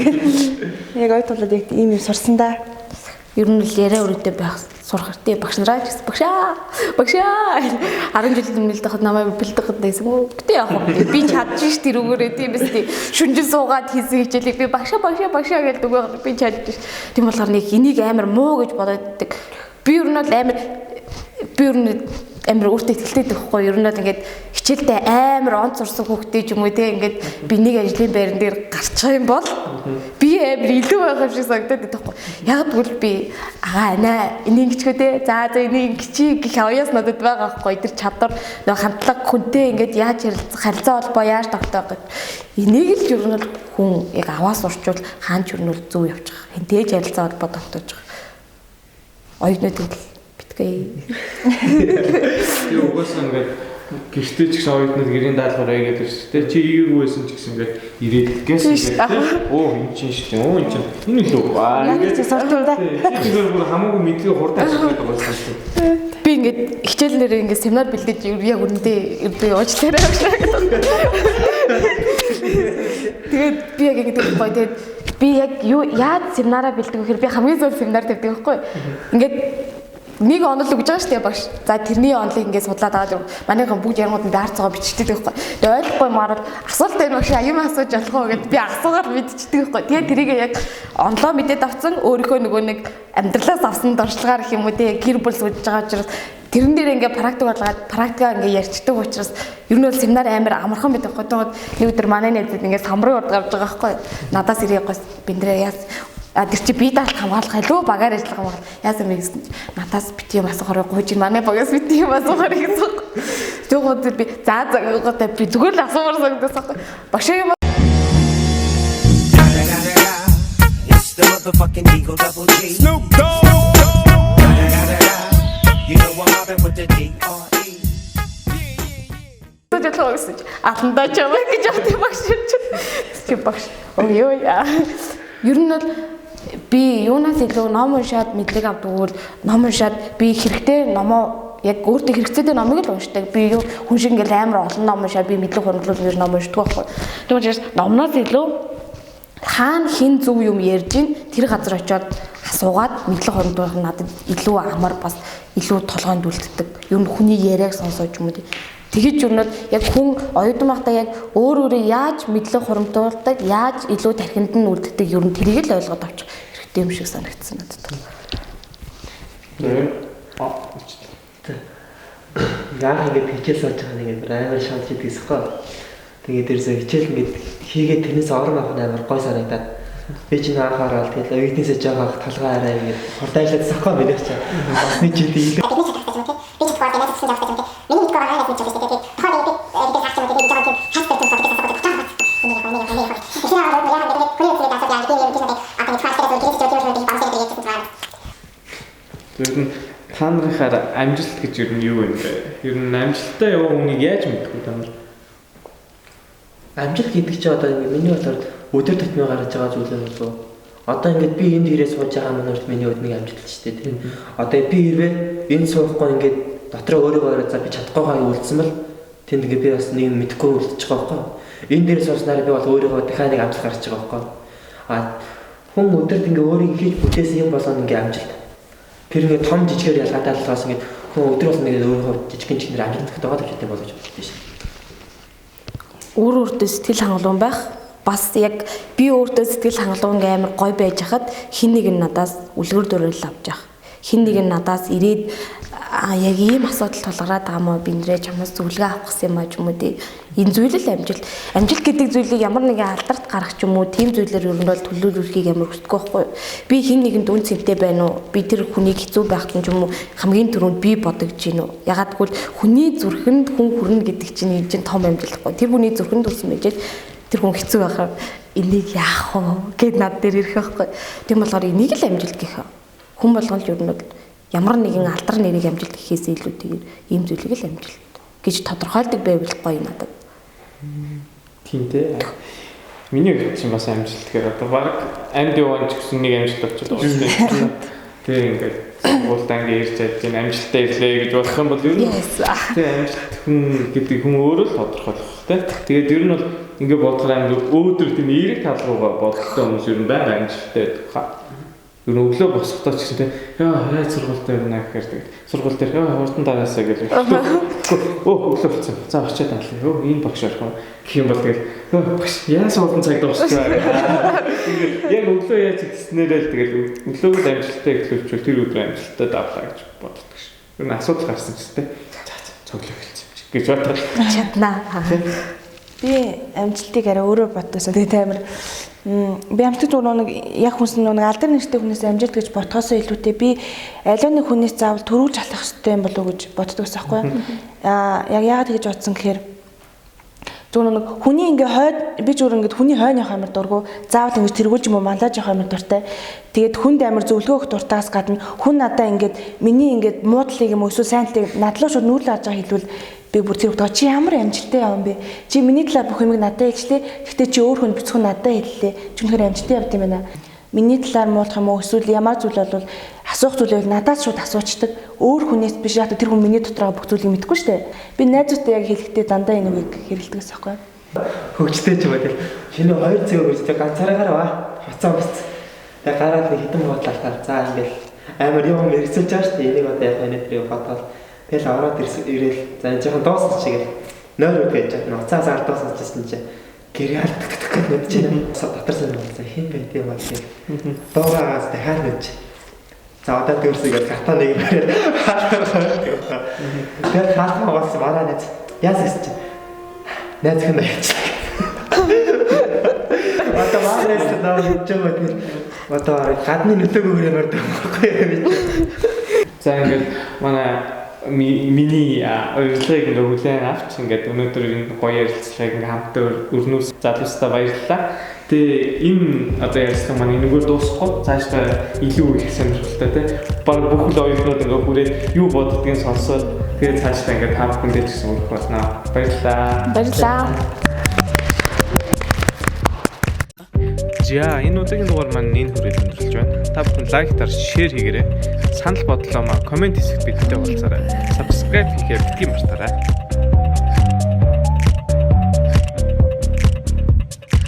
яг ойлголоод яг ийм юм сурсан да. Ер нь л яриа өрөөдөө байх сурах хэрэгтэй багш нараа гэсэн багшаа 10 жилийн өмнө л дахад намайг бэлдэх гэсэн үү гэтээ яг би чадчих ш тэр өгөөрэй тийм ээ шүнжил суугаад хийсэн хичээлийг би багшаа гэдэг үгээр би чадчих ш тийм болохоор нэг энийг амар муу гэж бодоод би ер нь бол амар өөртөө ихтэй байхгүй ер нь бол ингээд хичээлдээ амар онц сурсан хүүхдээ ч юм уу те ингээд би нэг ажлын байран дээр гарчих юм бол би амар илүү байх юм шиг санагдаад байхгүй яг тэгвэл би ана энийг гिचгөө те за энийг гिचий гэх аяас надад байгаа байхгүй тэр чадвар нөгөө хамтлаг хүнтэй ингээд яаж ярилцах харилцаа холбоо яаж тогтоох гэж энийг л ер нь бол хүн яг аваас урчвал хаанч ер нь бол зөв явчих хинтээж ярилцаа холбоо тогтоож байгаа оюутнууд Тэгээ угаасаа ингээд гэртээ ч гэсэн оюутнууд гэрийн даалгавар аягаад ирсэн шүү дээ. Чи юу байсан ч гэсэн ингээд ирээд гэсэн ингээд оо энэ чинь шүү дээ. Оо энэ чинь энэ л үү. Ингээд суртан да. Тэгэхээр бүр хамаагүй мэдлэг хурдан ажиллаад байгаа шүү дээ. Би ингээд хичээлнээр ингээд семинар бэлдэж яг үнэндээ уучлаарай авчраа. Тэгээд би яг ингэдэг байхгүй. Тэгээд би яг юу яаж семинараа бэлдэх вэ гэхээр би хамгийн зөв семинар тавьдаг байхгүй. Ингээд нэг онол өгж байгаа шүү дээ багш. За тэрний онолыг ингээд судлаад аваад манайхан бүгд ярангууд нь даарцгаа бичдэг байхгүй. Тэгээ ойлгохгүй мараад асуулт энэ багш аюун асууж болох уу гэд би асуугаар мэдчихдэг байхгүй. Тэгээ тэрийг яг онлоо мэдээд авсан өөрийнхөө нөгөө нэг амьдралаас авсан дуршлагаар гэх юм уу те гэр бүл сүжиж байгаа учраас тэрэн дээр ингээд практикаа ингээд ярьчдаг учраас ер нь бол семинар амар амархан байдаг байхгүй. Тэгээд нэг өдөр манай найзууд ингээд самрын урд гарч байгаа байхгүй. Надаас ирээ гоос биндрээ яас тэр чи би даалт хамгаалах илүү багаар ажиллах юм бол яасан бэ гэсэн чи надаас бити юм асуухаар гооч манай багаас бити юм асуухаар гэсэн. Тэгвэл би за би зүгээр л асуумаар санагдсан. Багш юм motherfucking Eagle Double G. Snoop Dogg. You know I'm mobbing with the D.R.E. Тэжлээ гэсэн чи атандаа ч яваа гэж яах юм багш чи багш ой яа. Ер нь бол би юунаас илүү ном уншаад мэдлэг авдаг бол ном уншаад би хэрэгтэй номоо яг өөртөө хэрэгцээтэй номыг л уншдаг. Би юу хүн шиг ингээл амар олон ном уншаад би мэдлэг хөрөнгөлөөр ер ном уншдаг байхгүй. Тэгвэл номноос илүү хаана хин зөв юм ярьж ин тэр газар очиод асуугаад мэдлэг хөрөнгөлөөр надад илүү амар бас илүү толгойд үлддэг. Ер нь хүний яриаг сонсож юм уу. Тэгэж юу нь яг хүн оюутан байхдаа яг өөр өөрөө яаж мэдлэг хуримтуулдаг, яаж илүү тархинд нь үлддэг ер нь тэрийг л ойлгоод авчих хэрэгтэй юм шиг санагдсан надад. Яг ингээд хичээл сууж байгаа нэг амар шалж идэгс хэвгүй. Тэгээд ерөөсөө хичээл ингээд хийгээд тэрнээс орон авах нь амар гой санагдаад би чинь анхаарал тэгээд оюутнаас жаахан талгаа арай ингээд хурдайлаад сахгүй байх чаа. Басны чидээ та нарынхаар амжилт гэж ер нь юу юм бэ? Ер нь амжилттай яваа хүнийг яаж мэдэх вэ та нар? амжилт гэдэг чинь одоо миний бодлоор өдөр тутмын гарч байгаа зүйл юм болов уу? Одоо ингээд би энд ирээд сууж байгаа манайд миний өдний амжилт л шүү дээ. Одоо би хэрвээ энэ суухгүй ингээд дотроо өөрийгөө за би чадахгүй байгаа үлдсэн бол тэнд ингээд би бас нэг мэдэхгүй үлдчих байгаа байхгүй. Энэ дээр сууснаар би бол өөрийгөө дахиад нэг амжилт гарч байгаа байхгүй. Хүн өдөрт ингээд өөрийг хийж бүтээсэн юм болоо ингээд амжилт. Тэр ингээд том жижигээр ялгаатай болохоос ингээд хүн өдөр бол ингээд өөрийнхөө жижигэн чигнэр амжилттай байгаа гэж бодож байна шүү. Өөр өөртөө сэтгэл хангалуун байх бас яг би өөртөө сэтгэл хангалуун амар гой байж хахад хин нэг нь надаас үлгэр дуурайл авч явах. Хин нэг нь надаас ирээд яг ийм асуудал тулгараад байгаа мó би нэрээ чамаас зөвлөгөө авах гэсэн юм аа ч юм уу тий. Энэ зүйл л амжилт. Амжилт гэдэг зүйлийг ямар нэгэн алдарт гарах ч юм уу тийм зүйлээр ер нь бол төлөвлөрөхийг амар хүсдэг байхгүй. Би хин нэгэнд үн цэнтэй байна уу? Би тэр хүнийг хэцүү байхад ч юм уу хамгийн түрүүнд би бодогч гин үү? Ягаад гэвэл хүний зүрхэнд хүн хүрнэ гэдэг чинь энэ чинь том амжилт байхгүй. Тэр хүний зүрхэнд хүрсэн байж тэр хүн хэцүү байхаар энийг яах вэ гэд над дээр ирэх байхгүй. Тийм болохоор энийг л амжилт гэх. Хүн болгон л ер нь ямар нэгэн алдар нэрийг амжилт гэхээс илүү тийм ийм зүйлийг л амжилт гэж тодорхойлдог байвал гоё надад. Тийм дээ. Миний хувьд чинь бас амжилт гэхээр одоо баг амьд яваа ч гэсэн нэг амжилт болчиход байгаа шүү дээ. Тэгээ ингээд уултаа ингээд ирж чадж энэ амжилттай ирлээ гэж бодох юм бол ер нь тэгээ амжилт хүн гэдэг хүн өөрөө л тодорхойлох тий. Тэгээд ер нь бол ингээд бодохоор амар өөдрөг тийм эерэг талгуугаа бодохтой хүмүүс ер нь байнга амжилттай байдаг хаа. Ер нь өглөө босохдоо ч гэсэн яа хайр сургуультай байна гэхээр тэгээд сургууль дээр хурдан дараасаа гэж өглөө болсон. За очиад аль. Энэ багш орох юм. Гэх юм бол тэгээд багш яасан хурдан цагт босч байгаа. Яг өглөө яаж гэснээрээ л тэгээд өглөөг амжилттай эхлүүлчихвэл тэр өдөр амжилттай давлаа гэж боддог ш. Ер нь асуудал гарсан ч гэсэн цоглоо хэлсэн гэж боддог. Чаднаа. Би амжилтыг арай өөрөө боддоосоо тэгээд амар би амжилт зүгээр нэг яг хүнс нэг алдар нэртэй хүнээс амжилт гэж бодхоосоо илүүтэй би аливаа нэг хүнээс заавал төрүүлж халах хэрэгтэй юм болов уу гэж боддог ус аахгүй. Яг яагаад гэж бодсон гэхээр зүгээр нэг хүний ингээ хойд би зүгээр ингээ хүний хойно явах амар дургу заавал ингээ тэргүүлж юм уу манлаж явах амар дуртай. Тэгээд хүнд амар зөвлөгөө өгөх дуртаас гадна хүн надаа ингээд миний ингээд муудлыг юм уу эсвэл сайнлыг надлаа шууд нүүрлээ харж байгаа хэлвэл би бүр тэр хөтөө чи ямар амжилттай явсан бэ? Чи миний талаар бүх юмыг надад хэллээ. Гэхдээ чи өөр хүн бяцхан надад хэллээ. Чи үнэхээр амжилттай явд юм байна. Миний талаар муудах юм уу эсвэл ямар зүйл бол асуух зүйлийг надаас шууд асуучдаг. Өөр хүнээс биш яг тэр хүн миний дотроо бүх зүйлийг мэдэхгүй шүү дээ. Би найзуудтай яг хэлэхдээ дандаа энэ үгийг хэрэлдэгс аахгүй. Хөгжтэй ч юм уу. Шинэ 2 цаг хөгжтэй ганцаараагаар ба. Хацаа бац. Тэгээ гараад нэг хитэн бодлоо. За ингээл амар юм мэрэгсэлж байгаа шүү дээ. Энийг одоо яг энэ дээр бодоод тэгэл ороод ирээл за жоохон дуусах чигээр нойр үгүй гэж нуцаас ардаас очсон чинь гэрээ алдагдах гэж мэдэж байна. Дотор сайн болсон хин байт юм аа гэх. Доогоогаас дахиад мэдэж. За одоо төрсөйгээр картаа нэг бариад тэгээд хаалт болсон мараа нэт. Яас гэж. Найз хэн байж. Одоо мараа нэт даа мэдэж байна. Одоо гадны нөтөөгөөр ярьдаг байхгүй юу? За ингээд манай миний урилгыг ингээ хүлээн авч ингээд өнөөдөр энэ гоё ярилцлагыг ингээ хамтдаа өрнөөс залуустаа баярлалаа. Тэгээ энэ одоо ярьсан маань энэгээр дуусахгүй цаашдаа илүү их сонирхолтой те. Баг бүх л оюутнууд ингээ хүрээд юу боддгийг сонсоод тэгээ цаашдаа ингээ та бүхэндээ ч гэсэн өгөх болно. Баярлалаа. Баярлалаа. За энэ удаагийн дугаар маань энэ хүрээд өндөрлөж байна. Та бүхэн лайктаар шеэр хийгээрэй. Санал бодлоо маань комент хэсэгт бидтэй уулзаарай. Subscribe хийхээр битгий мартаарай.